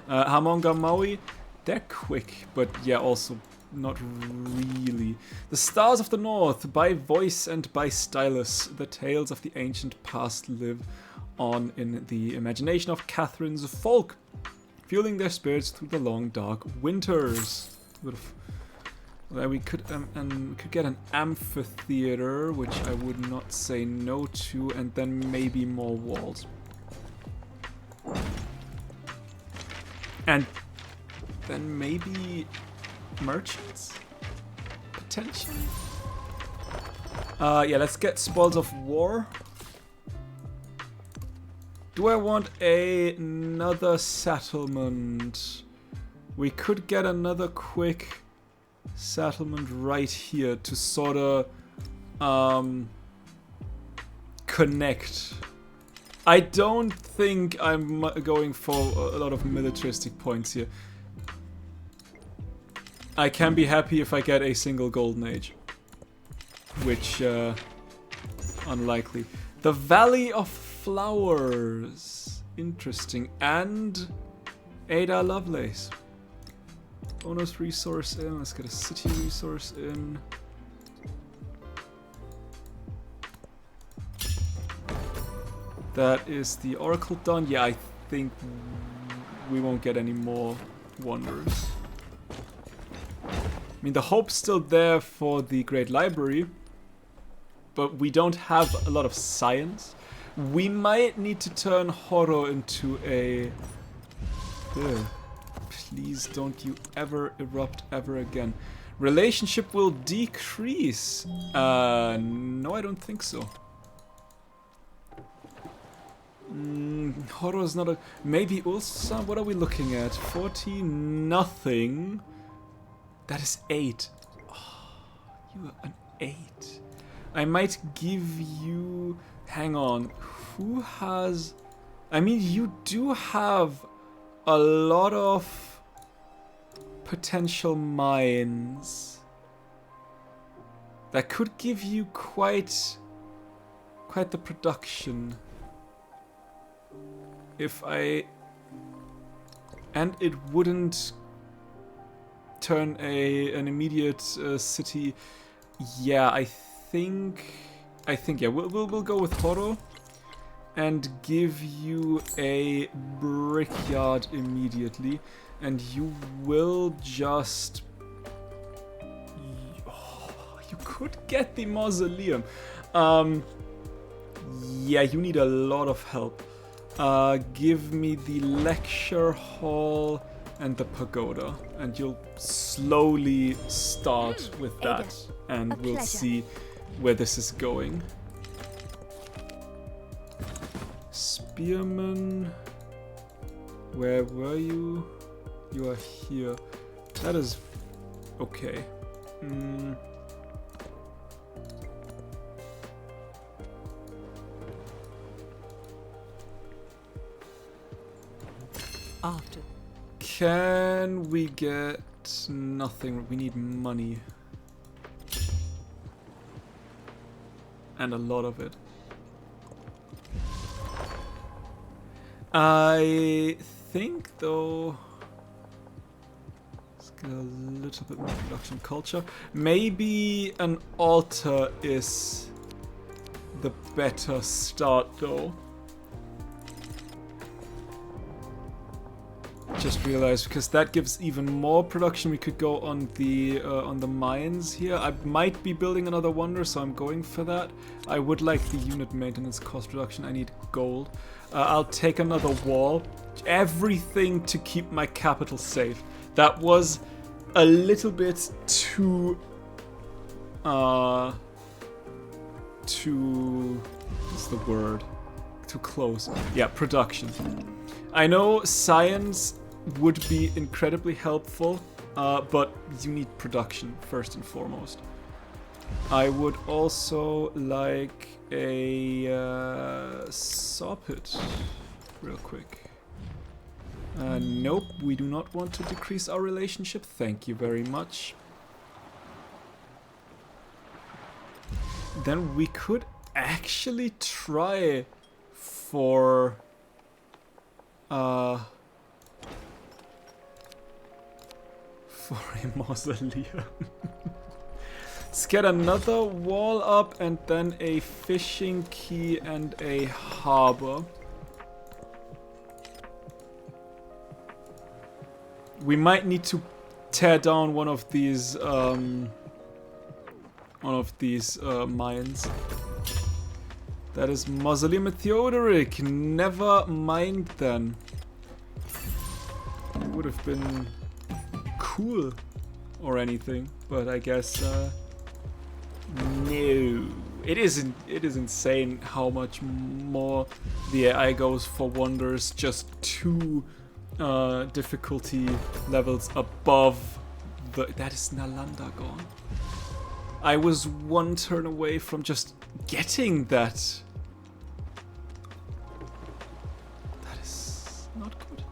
Hamonga Maui, they're quick, but yeah, also not really. The Stars of the North, by voice and by stylus, the tales of the ancient past live on in the imagination of Catherine's folk, fueling their spirits through the long, dark winters. We could get an amphitheater, which I would not say no to, and then maybe more walls. And then maybe merchants? Potentially? Yeah, let's get spoils of war. Do I want another settlement? We could get another quick settlement right here to sort of connect. I don't think I'm going for a lot of militaristic points here. I can be happy if I get a single golden age, which unlikely. The Valley of Flowers, interesting, and Ada Lovelace. Bonus resource in. Let's get a city resource in. That is the Oracle done. Yeah, I think we won't get any more wonders. I mean, the hope's still there for the Great Library, but we don't have a lot of science. We might need to turn Horo into a... Ugh. Please don't you ever erupt ever again. Relationship will decrease. No, I don't think so. Horo is not a... Maybe Ulsan? What are we looking at? 40? Nothing. That is 8. Oh, you are an 8. I might give you... Hang on. Who has... I mean, you do have a lot of potential mines that could give you quite the production. If I... And it wouldn't turn an immediate city. Yeah, I think yeah, we'll go with Horo and give you a brickyard immediately, and you will just... Oh, you could get the mausoleum. Yeah, you need a lot of help. Give me the lecture hall and the pagoda, and you'll slowly start with that, and we'll see where this is going. Spearman, where were you? You are here. That is okay. After. Can we get nothing? We need money. And a lot of it. I think, though... Let's get a little bit more production culture. Maybe an altar is the better start, though. Just realized, because that gives even more production. We could go on the mines here. I might be building another wonder, so I'm going for that. I would like the unit maintenance cost reduction. I need gold. I'll take another wall. Everything to keep my capital safe. That was a little bit too what's the word? Too close. Yeah, production. I know science would be incredibly helpful, but you need production first and foremost. I would also like a saw pit, real quick. Nope, we do not want to decrease our relationship. Thank you very much. Then we could actually try for a mausoleum. Let's get another wall up and then a fishing quay and a harbor. We might need to tear down one of these mines. That is Mausoleum at Theodoric. Never mind then. It would have been cool or anything, but I guess no. It is insane how much more the AI goes for wonders just 2 difficulty levels above the... That is Nalanda gone. I was 1 turn away from just getting that. That is not good.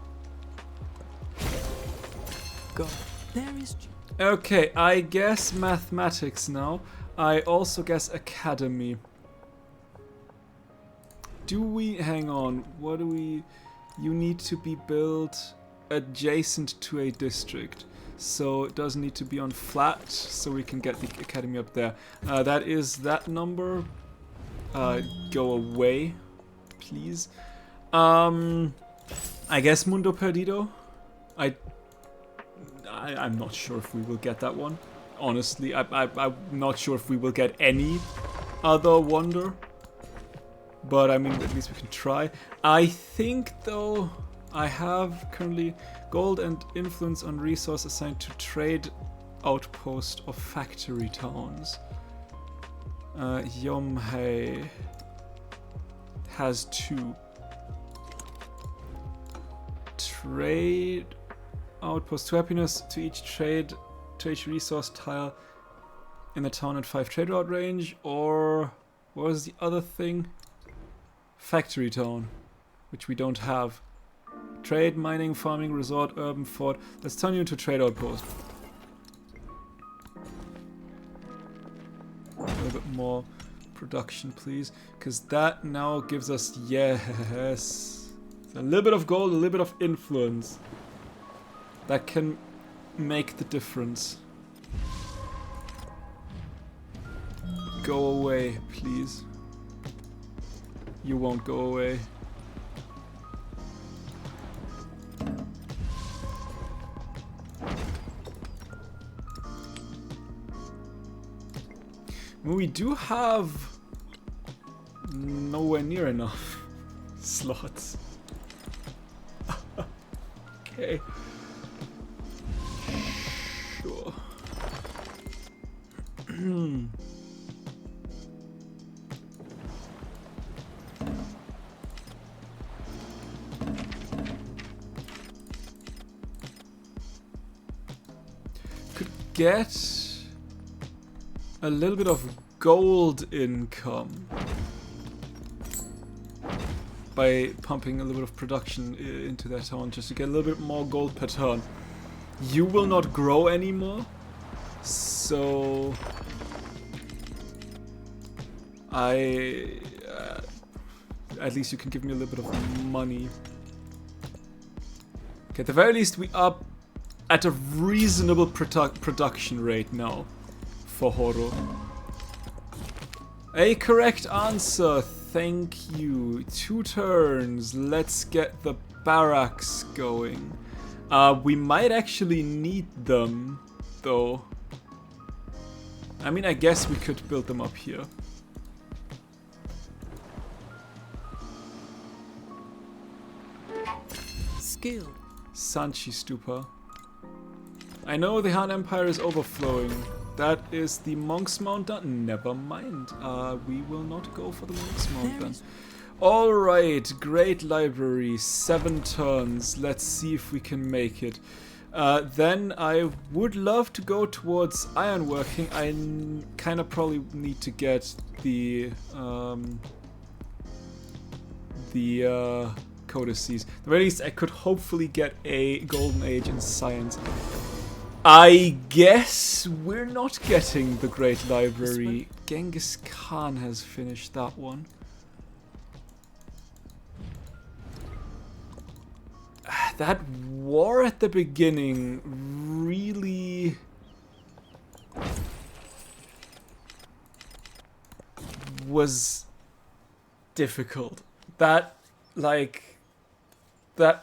Go. There is... Okay, I guess mathematics now. I also guess academy. Do we... Hang on. What do we... You need to be built adjacent to a district. So it does need to be on flat, so we can get the academy up there. That is that number. Go away, please. I guess Mundo Perdido. I'm not sure if we will get that one. Honestly, I'm not sure if we will get any other wonder. But I mean, at least we can try. I think, though, I have currently gold and influence on resource assigned to trade outpost of factory towns. Yomhei has 2. Trade outpost 2 happiness to each resource tile in the town at 5 trade route range, or what was the other thing? Factory town, which we don't have. Trade, mining, farming, resort, urban, fort. Let's turn you into trade outpost. A little bit more production, please, because that now gives us, yes, a little bit of gold, a little bit of influence. That can make the difference. Go away, please. You won't go away. We do have nowhere near enough slots. Okay. Sure. Could get a little bit of gold income by pumping a little bit of production into that town just to get a little bit more gold per turn. You will not grow anymore, so At least you can give me a little bit of money. Okay, at the very least we are at a reasonable production rate now for Horo. A correct answer, thank you. 2 turns, let's get the barracks going. We might actually need them, though. I mean, I guess we could build them up here. Skill. Sanchi Stupa. I know the Han Empire is overflowing. That is the Monk's Mount done. Never mind. We will not go for the Monk's Mount then. Alright, Great Library, 7 turns. Let's see if we can make it. Then I would love to go towards ironworking. I kind of probably need to get the codices. At the very least, I could hopefully get a golden age in science. I guess we're not getting the Great Library. Genghis Khan has finished that one. That war at the beginning really was difficult. That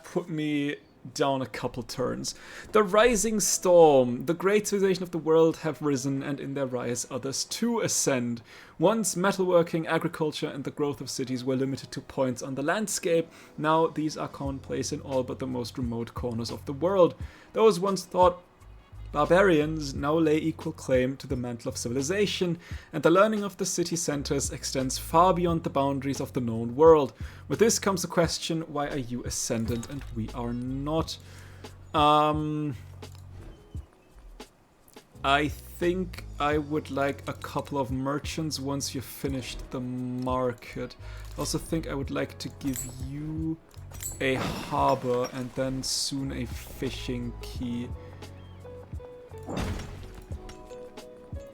put me down a couple turns. The rising storm. The great civilization of the world have risen, and in their rise others too ascend. Once metalworking, agriculture, and the growth of cities were limited to points on the landscape. Now these are commonplace in all but the most remote corners of the world. Those once thought barbarians now lay equal claim to the mantle of civilization, and the learning of the city centers extends far beyond the boundaries of the known world. With this comes the question, why are you ascendant and we are not? I think I would like a couple of merchants once you've finished the market. I also think I would like to give you a harbor and then soon a fishing key.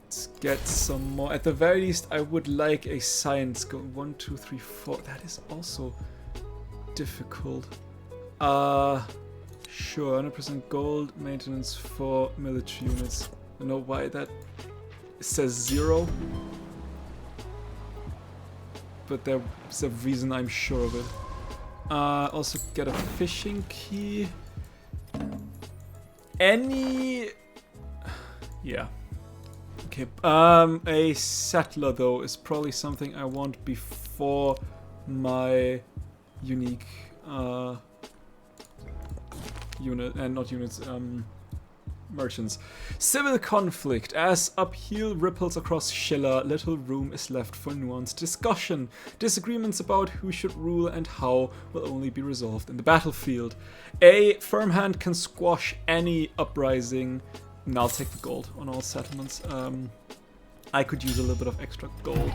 Let's get some more. At the very least, I would like a science go 1, 2, 3, 4. That is also difficult. Sure, 100% gold maintenance for military units. I don't know why that says 0, but there's a reason I'm sure of it. Also get a fishing key. Yeah. Okay. A settler though is probably something I want before my unique unit and not units. Merchants. Civil conflict. As upheaval ripples across Schiller, little room is left for nuanced discussion. Disagreements about who should rule and how will only be resolved in the battlefield. A firm hand can squash any uprising. And I'll take the gold on all settlements. I could use a little bit of extra gold.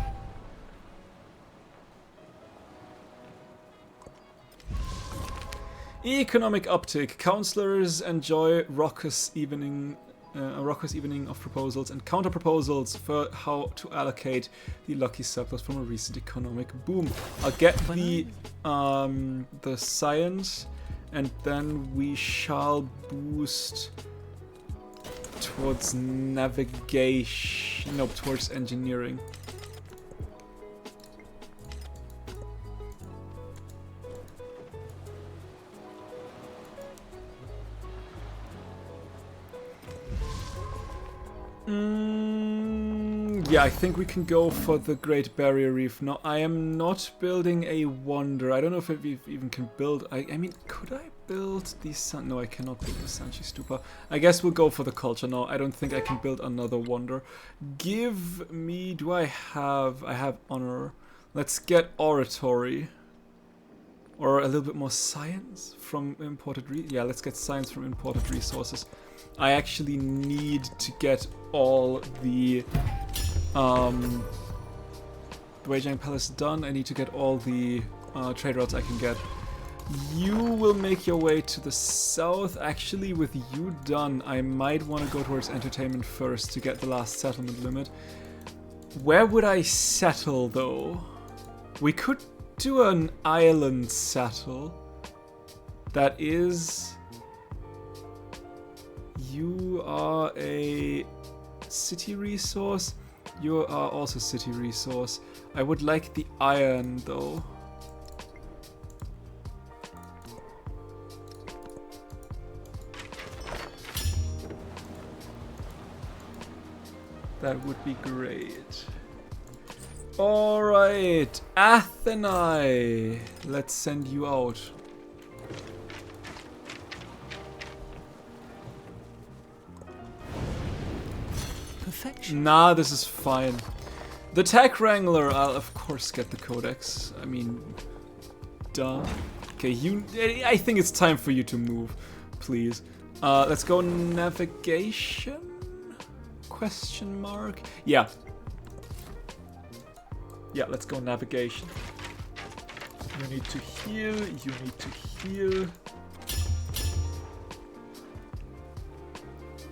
Economic uptick. Councillors enjoy a raucous evening of proposals and counter proposals for how to allocate the lucky surplus from a recent economic boom. I'll get the science, and then we shall boost towards navigation. No, towards engineering. Yeah, I think we can go for the Great Barrier Reef. No, I am not building a wonder. I don't know if we even can build... I mean, could I build the sun? No, I cannot build the Sanchi Stupa. I guess we'll go for the culture. No, I don't think I can build another wonder. Give me... Do I have... I have honor. Let's get oratory. Or a little bit more science from imported... Yeah, let's get science from imported resources. I actually need to get all the Waging Palace done. I need to get all the trade routes I can get. You will make your way to the south. Actually, with you done, I might want to go towards entertainment first to get the last settlement limit. Where would I settle, though? We could do an island settle. That is... You are a city resource. You are also city resource. I would like the iron, though. That would be great. Alright, Athenai. Let's send you out. Perfection. Nah, this is fine. The Tech Wrangler, I'll of course get the Codex. I mean, duh. Okay, I think it's time for you to move, please. Let's go navigation? Question mark? Yeah. Yeah, let's go navigation. You need to heal, you need to heal.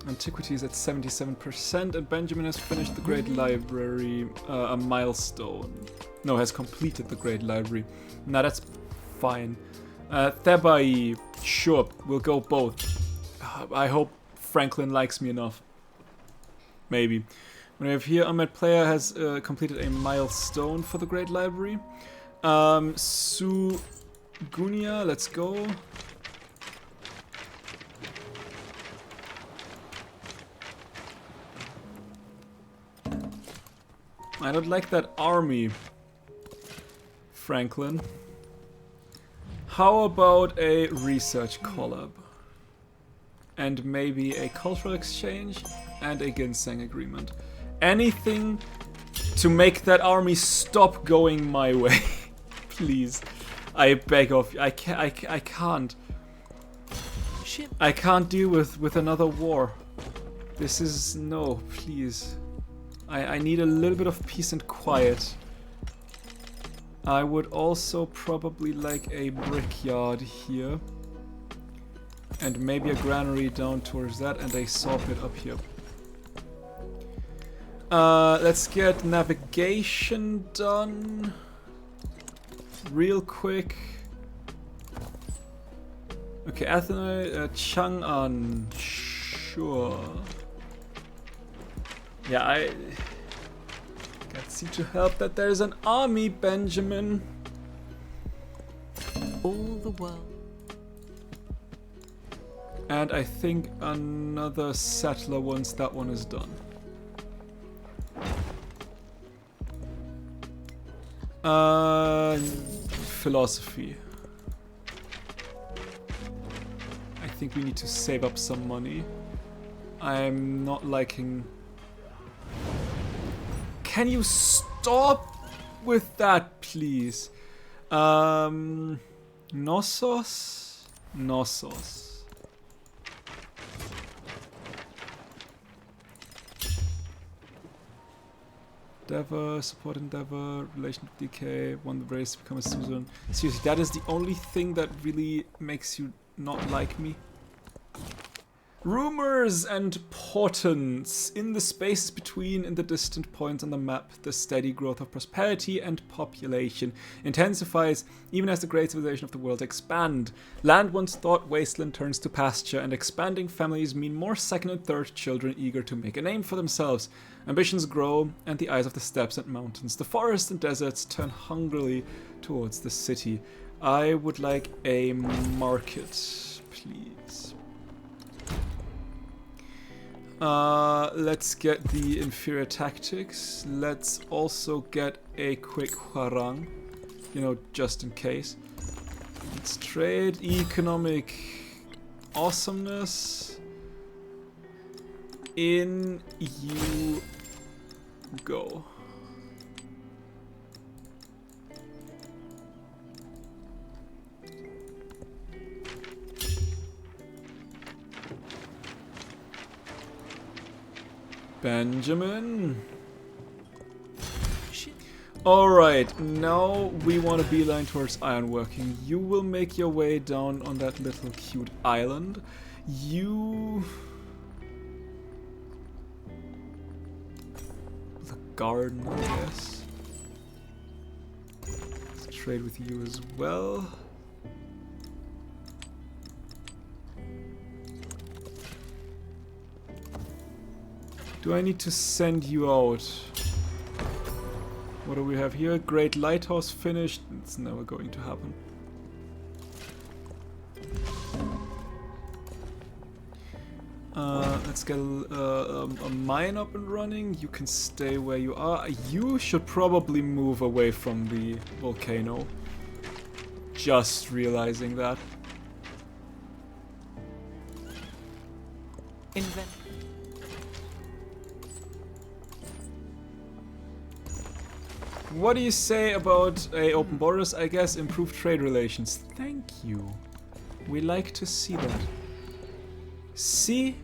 Antiquities at 77%, and Benjamin has finished the Great Library, a milestone. No, has completed the Great Library. Nah, that's fine. Thebai, sure, we'll go both. I hope Franklin likes me enough. Maybe. When we have here, Ahmed player has completed a milestone for the Great Library. Sugunia, let's go. I don't like that army, Franklin. How about a research collab? And maybe a cultural exchange and a ginseng agreement. Anything to make that army stop going my way. Please. I beg of you. I can't. Ship. I can't deal with another war. This is... no, please. I need a little bit of peace and quiet. I would also probably like a brickyard here. And maybe a granary down towards that and a saw pit up here. Let's get navigation done. Real quick. Okay, Athena, Chang'an. Sure. Yeah, I can't see to help that there's an army, Benjamin. All the world. And I think another settler once that one is done. Philosophy. I think we need to save up some money. I'm not liking... Can you stop with that, please? Knossos? Knossos. Endeavor, support endeavor, relation to decay, want the race to become a Susan. Seriously, that is the only thing that really makes you not like me? Rumors and portents. In the spaces between, in the distant points on the map, the steady growth of prosperity and population intensifies even as the great civilization of the world expand. Land once thought wasteland turns to pasture, and expanding families mean more second and third children eager to make a name for themselves. Ambitions grow, and the eyes of the steppes and mountains, the forests and deserts turn hungrily towards the city. I would like a market, please. Let's get the inferior tactics. Let's also get a quick harang, you know, just in case. Let's trade economic awesomeness. In you go. Benjamin. Alright, now we want to beeline towards ironworking. You will make your way down on that little cute island. You... The garden, I guess. Let's trade with you as well. Do I need to send you out? What do we have here? Great Lighthouse finished. It's never going to happen. Let's get a mine up and running. You can stay where you are. You should probably move away from the volcano. Just realizing that. Invent. What do you say about open borders? I guess improved trade relations. Thank you. We like to see that. See?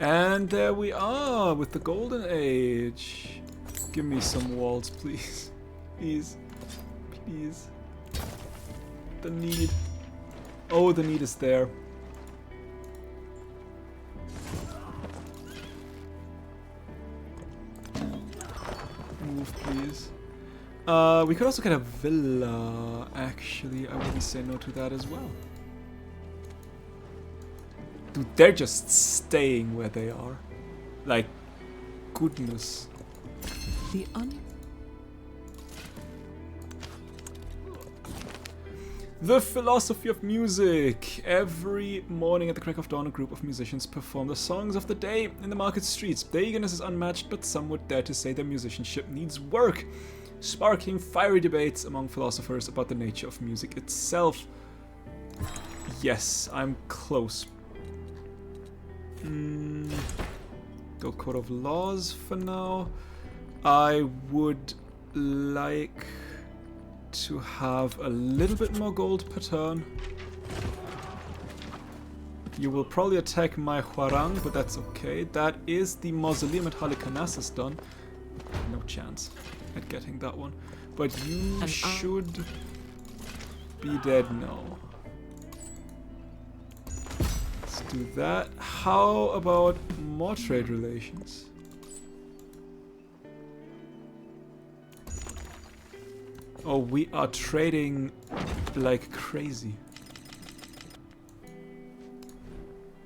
And there we are with the golden age. Give me some walls, please. Please. Please. The need. Oh, the need is there. Move, please. We could also get a villa, actually. I wouldn't say no to that as well. Dude, they're just staying where they are. Like, goodness. The philosophy of music. Every morning at the crack of dawn, a group of musicians perform the songs of the day in the market streets. Their eagerness is unmatched, but some would dare to say their musicianship needs work, sparking fiery debates among philosophers about the nature of music itself. Yes, I'm close. Go Code of Laws for now. I would like to have a little bit more gold per turn. You will probably attack my Huarang, but that's okay. That is the Mausoleum at Halicarnassus done. No chance at getting that one. But you should be dead now. Let's do that. How about more trade relations? Oh, we are trading like crazy.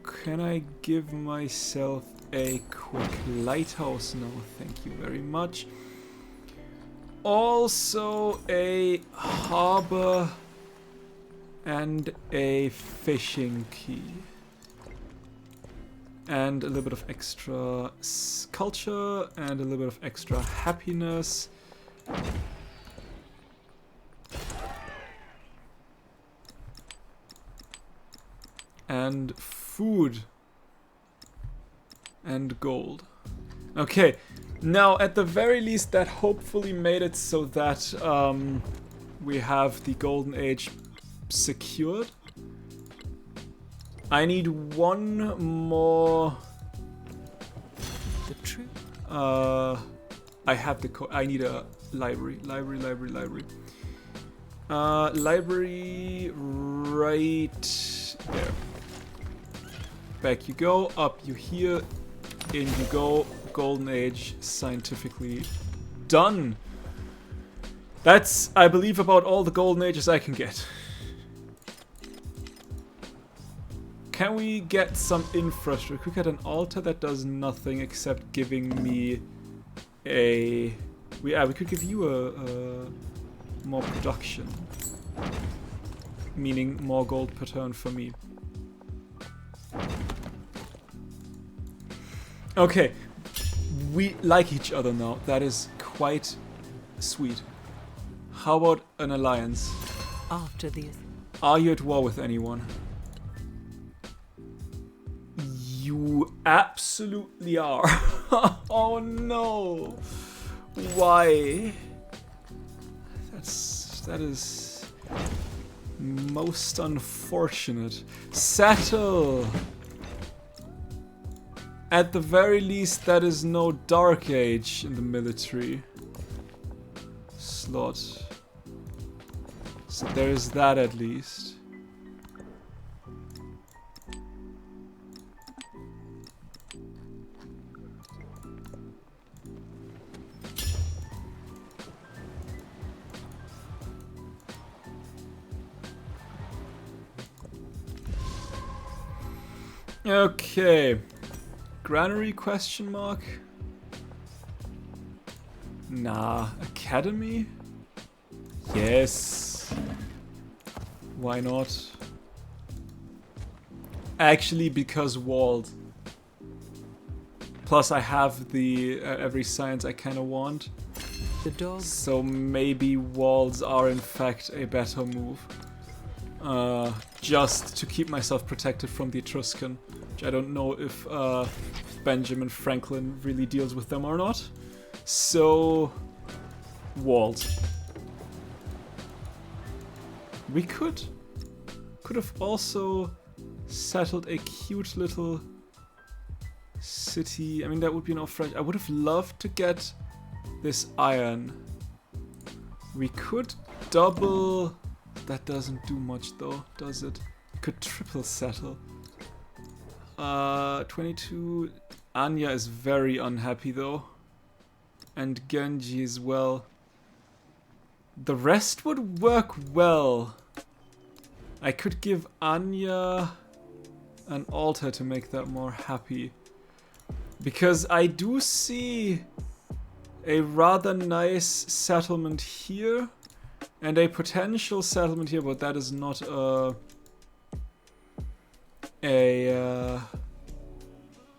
Can I give myself a quick lighthouse? No, thank you very much. Also a harbor and a fishing key. And a little bit of extra culture and a little bit of extra happiness. And food. And gold. Okay, now at the very least that hopefully made it so that we have the golden age secured. I need one more. The truth. I have the I need a library. Library right there. Back you go, up you here, in you go. Golden Age scientifically done. That's, I believe, about all the Golden Ages I can get. Can we get some infrastructure? Could we get an altar that does nothing except giving me a... we could give you a more production. Meaning more gold per turn for me. Okay, we like each other now. That is quite sweet. How about an alliance? After the... Are you at war with anyone? You absolutely are. Oh no. Why? That is most unfortunate. Settle. At the very least, that is no Dark Age in the military slot. So there is that at least. Okay. Granary question mark? Nah. Academy? Yes. Why not? Actually, because walled. Plus I have the every science I kinda want. The dog. So maybe walls are in fact a better move. Just to keep myself protected from the Etruscan. Which I don't know if Benjamin Franklin really deals with them or not. So walls. We could have also settled a cute little city. I mean, that would be enough French. I would have loved to get this iron. We could double. That doesn't do much though, does it? We could triple settle. 22. Anya is very unhappy though. And Genji as well. The rest would work well. I could give Anya an altar to make that more happy. Because I do see a rather nice settlement here. And a potential settlement here, but that is not a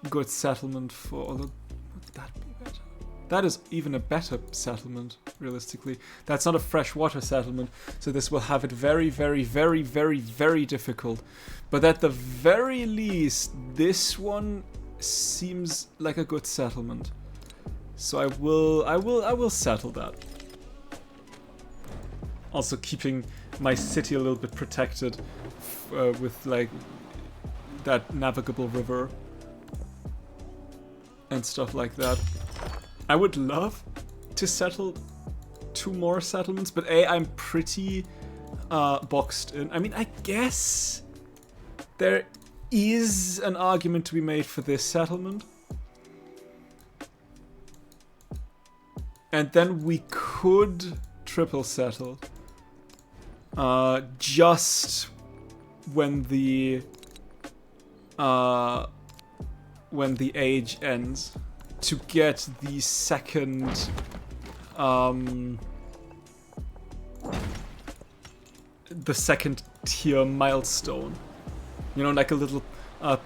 good settlement for... Although, would that be better? That is even a better settlement, realistically. That's not a freshwater settlement, so this will have it very, very, very, very, very difficult. But at the very least, this one seems like a good settlement. So I will settle that. Also keeping my city a little bit protected with like that navigable river and stuff like that. I would love to settle 2 more settlements, but I'm pretty boxed in. I mean, I guess there is an argument to be made for this settlement. And then we could triple settle. Just when the age ends, to get the second tier milestone. You know, like a little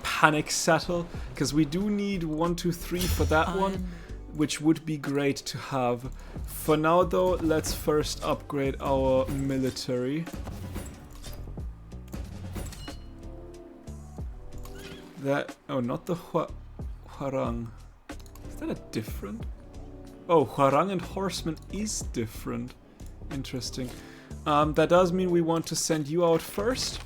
panic settle, because we do need 1, 2, 3 for that one, which would be great to have. For now though, let's first upgrade our military. That, oh, not the Hwarang. Is that a different? Oh, Hwarang and Horseman is different. Interesting. That does mean we want to send you out first.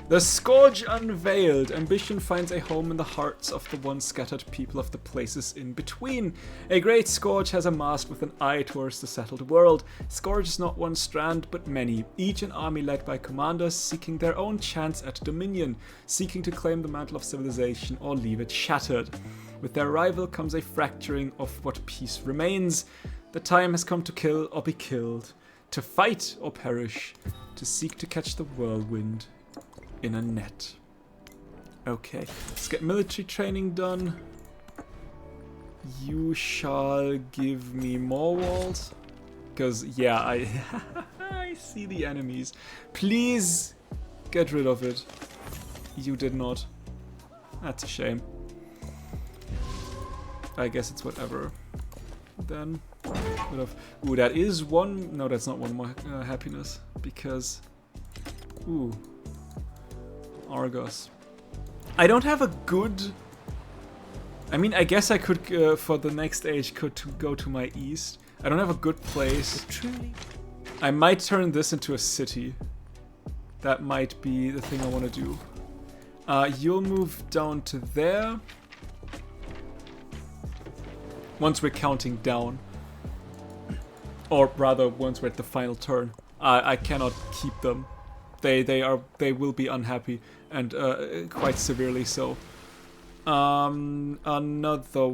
The Scourge unveiled. Ambition finds a home in the hearts of the once scattered people of the places in between. A great Scourge has amassed with an eye towards the settled world. Scourge is not one strand, but many, each an army led by commanders seeking their own chance at dominion, seeking to claim the mantle of civilization or leave it shattered. With their arrival comes a fracturing of what peace remains. The time has come to kill or be killed, to fight or perish, to seek to catch the whirlwind in a net. Okay, let's get military training done. You shall give me more walls. Because, yeah, I see the enemies. Please get rid of it. You did not. That's a shame. I guess it's whatever. Then, ooh, that is one. No, that's not one more happiness. Because, ooh. Argos. I don't have a good... I mean, I guess I could, for the next age, go to my east. I don't have a good place. Truly. I might turn this into a city. That might be the thing I want to do. You'll move down to there. Once we're counting down. Or rather, once we're at the final turn. I cannot keep them. They will be unhappy, and quite severely so. Another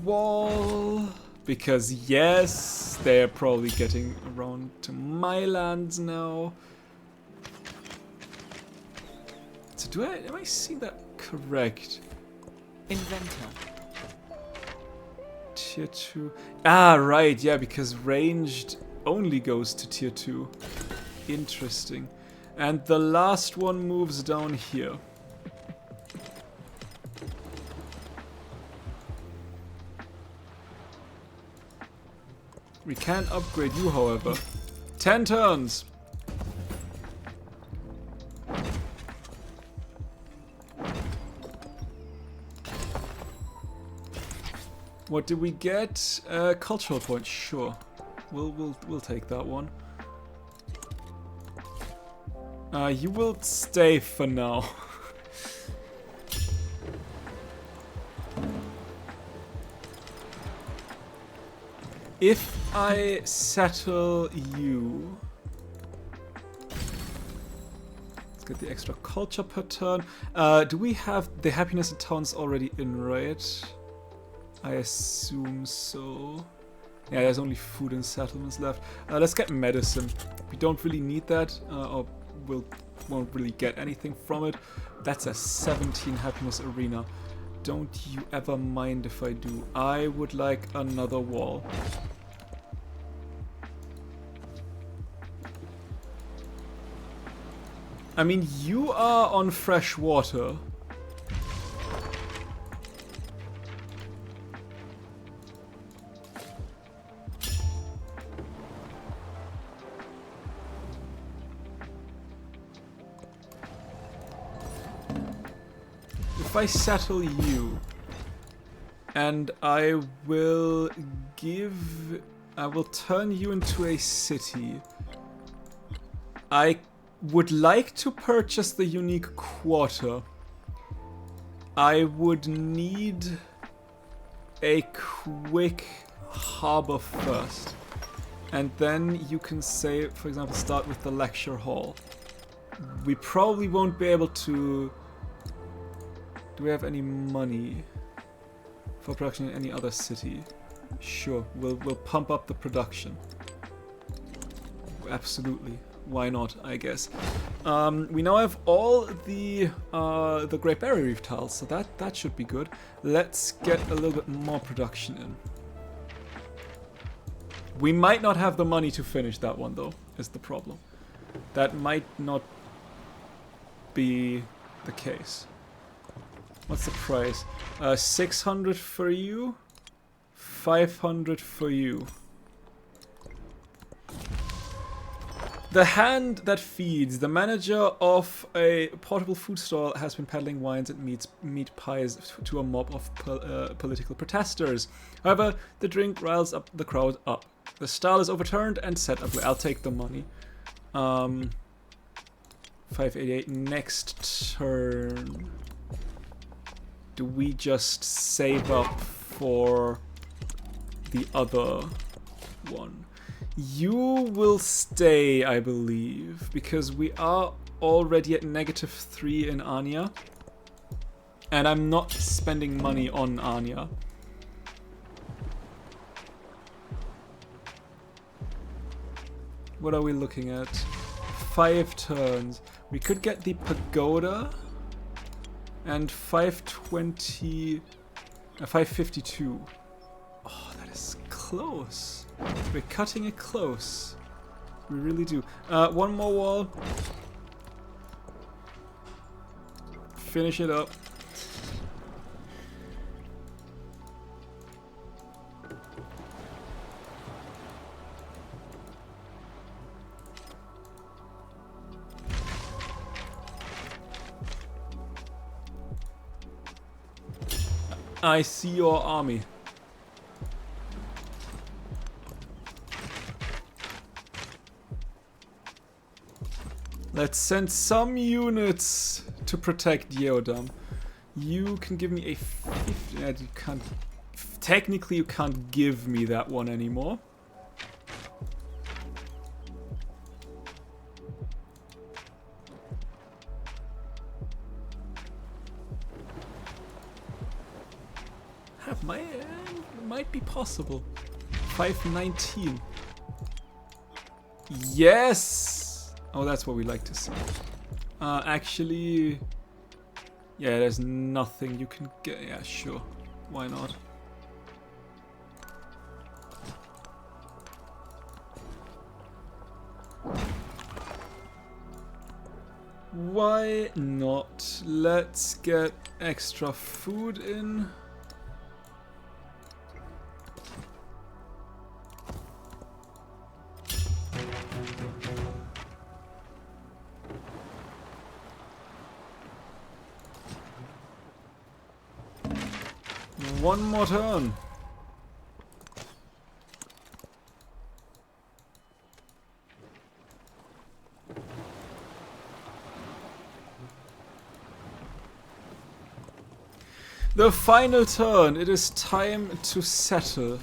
wall, because yes, they're probably getting around to my lands now. It's a Am I seeing that correct? Inventor. Tier 2. Ah, right, yeah, because ranged only goes to tier 2. Interesting. And the last one moves down here. We can't upgrade you, however. 10 turns! What did we get? Cultural point, sure. We'll take that one. You will stay for now. If I settle you, let's get the extra culture per turn. Do we have the happiness in towns already in, right? I assume so. Yeah, there's only food and settlements left. Let's get medicine. We don't really need that, or won't really get anything from it. That's a 17 happiness arena. Don't you ever mind if I do. I would like another wall. I mean, you are on fresh water. If I settle you, and I will turn you into a city. I would like to purchase the unique quarter. I would need a quick harbor first. And then you can say, for example, start with the lecture hall. We probably won't be able to... Do we have any money for production in any other city? Sure, we'll pump up the production. Absolutely. Why not, I guess. We now have all the Great Barrier Reef tiles, so that should be good. Let's get a little bit more production in. We might not have the money to finish that one, though, is the problem. That might not be the case. What's the price? 600 for you, 500 for you. The hand that feeds. The manager of a portable food stall has been peddling wines and meat pies to a mob of political protesters. However, the drink riles up the crowd up. The stall is overturned and set up. I'll take the money. 588. Next turn. Do we just save up for the other one? You will stay, I believe, because we are already at -3 in Anya. And I'm not spending money on Anya. What are we looking at? 5 turns. We could get the pagoda. And 552. Oh, that is close. We're cutting it close. We really do. One more wall. Finish it up. I see your army. Let's send some units to protect Yeodam. You can give me a 50. You can't. Technically, you can't give me that one anymore. Might be possible. 519. Yes! Oh, that's what we like to see. Actually, Yeah, there's nothing you can get. Yeah, sure. Why not? Why not? Let's get extra food in. One more turn. The final turn. It is time to settle.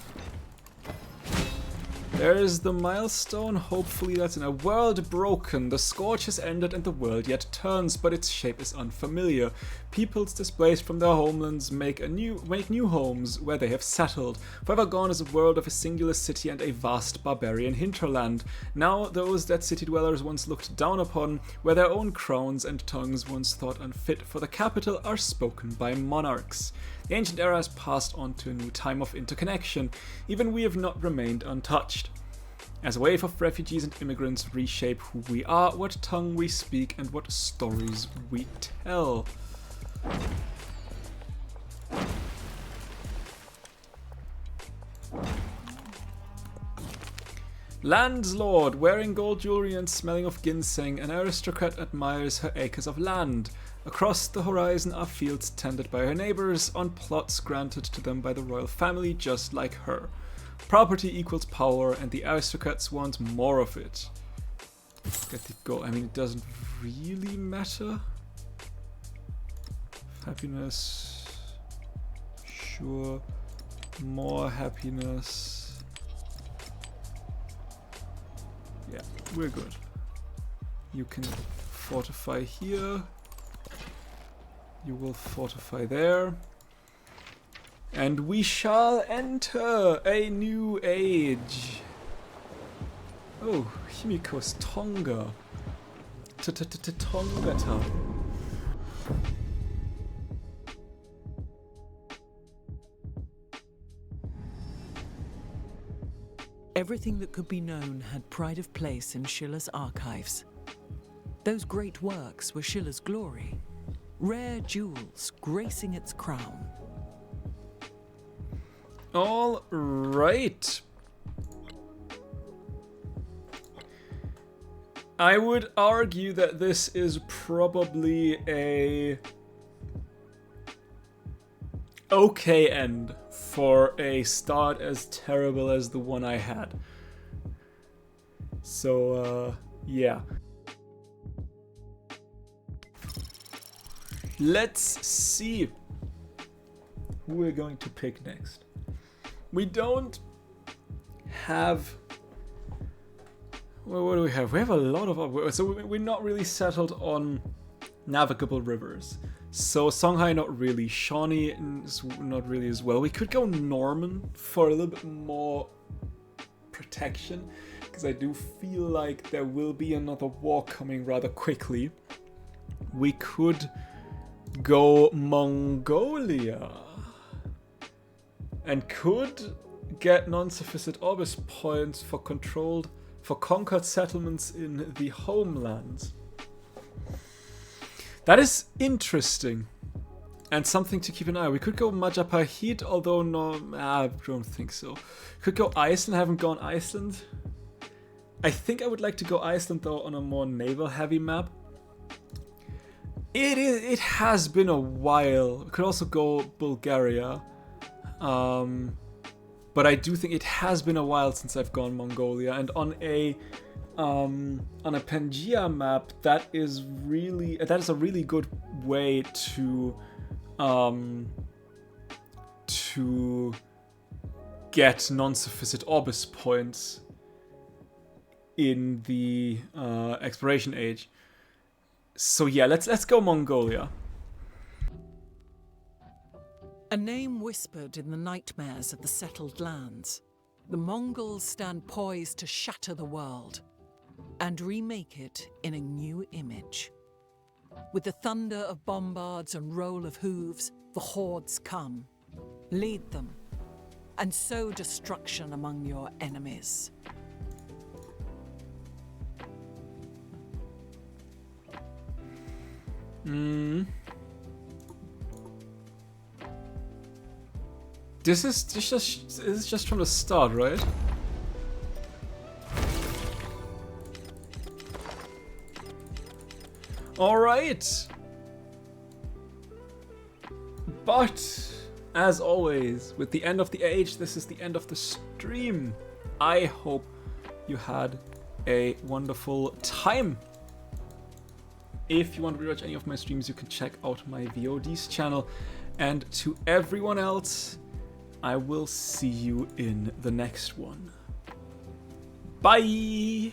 There is the milestone. Hopefully that's in a world broken. The scourge has ended and the world yet turns, but its shape is unfamiliar. Peoples displaced from their homelands make new homes where they have settled. Forever gone is a world of a singular city and a vast barbarian hinterland. Now those that city dwellers once looked down upon, where their own crowns and tongues once thought unfit for the capital, are spoken by monarchs. The ancient era has passed on to a new time of interconnection. Even we have not remained untouched. As a wave of refugees and immigrants reshape who we are, what tongue we speak, and what stories we tell. Landlord, wearing gold jewelry and smelling of ginseng, an aristocrat admires her acres of land. Across the horizon are fields tended by her neighbors, on plots granted to them by the royal family just like her. Property equals power, and the aristocrats want more of it. Get the go. I mean, it doesn't really matter. Happiness. Sure. More happiness. Yeah, we're good. You can fortify here. You will fortify there. And we shall enter a new age. Oh, Himiko's Tonga. Tongata. Everything that could be known had pride of place in Schiller's archives. Those great works were Schiller's glory, rare jewels gracing its crown. All right. I would argue that this is probably a okay end for a start as terrible as the one I had. So, yeah. Let's see who we're going to pick next. We don't have... Well, what do we have? We have a lot of... So we're not really settled on navigable rivers. So Songhai not really. Shawnee is not really as well. We could go Norman for a little bit more protection, because I do feel like there will be another war coming rather quickly. We could go Mongolia and could get non-sufficient Orbis points for conquered settlements in the homeland. That is interesting and something to keep an eye on. We could go Majapahit, although no, I don't think so. Could go Iceland. I haven't gone Iceland. I think I would like to go Iceland though on a more naval-heavy map. It has been a while. We could also go Bulgaria. But I do think it has been a while since I've gone Mongolia, and on a Pangaea map, that is a really good way to get non-sufficient Orbis points in the exploration age. So yeah, let's go Mongolia. A name whispered in the nightmares of the settled lands. The Mongols stand poised to shatter the world and remake it in a new image. With the thunder of bombards and roll of hooves, the hordes come. Lead them, and sow destruction among your enemies. This is just from the start, right? Alright! But, as always, with the end of the age, this is the end of the stream. I hope you had a wonderful time. If you want to rewatch any of my streams, you can check out my VODs channel. And to everyone else, I will see you in the next one. Bye!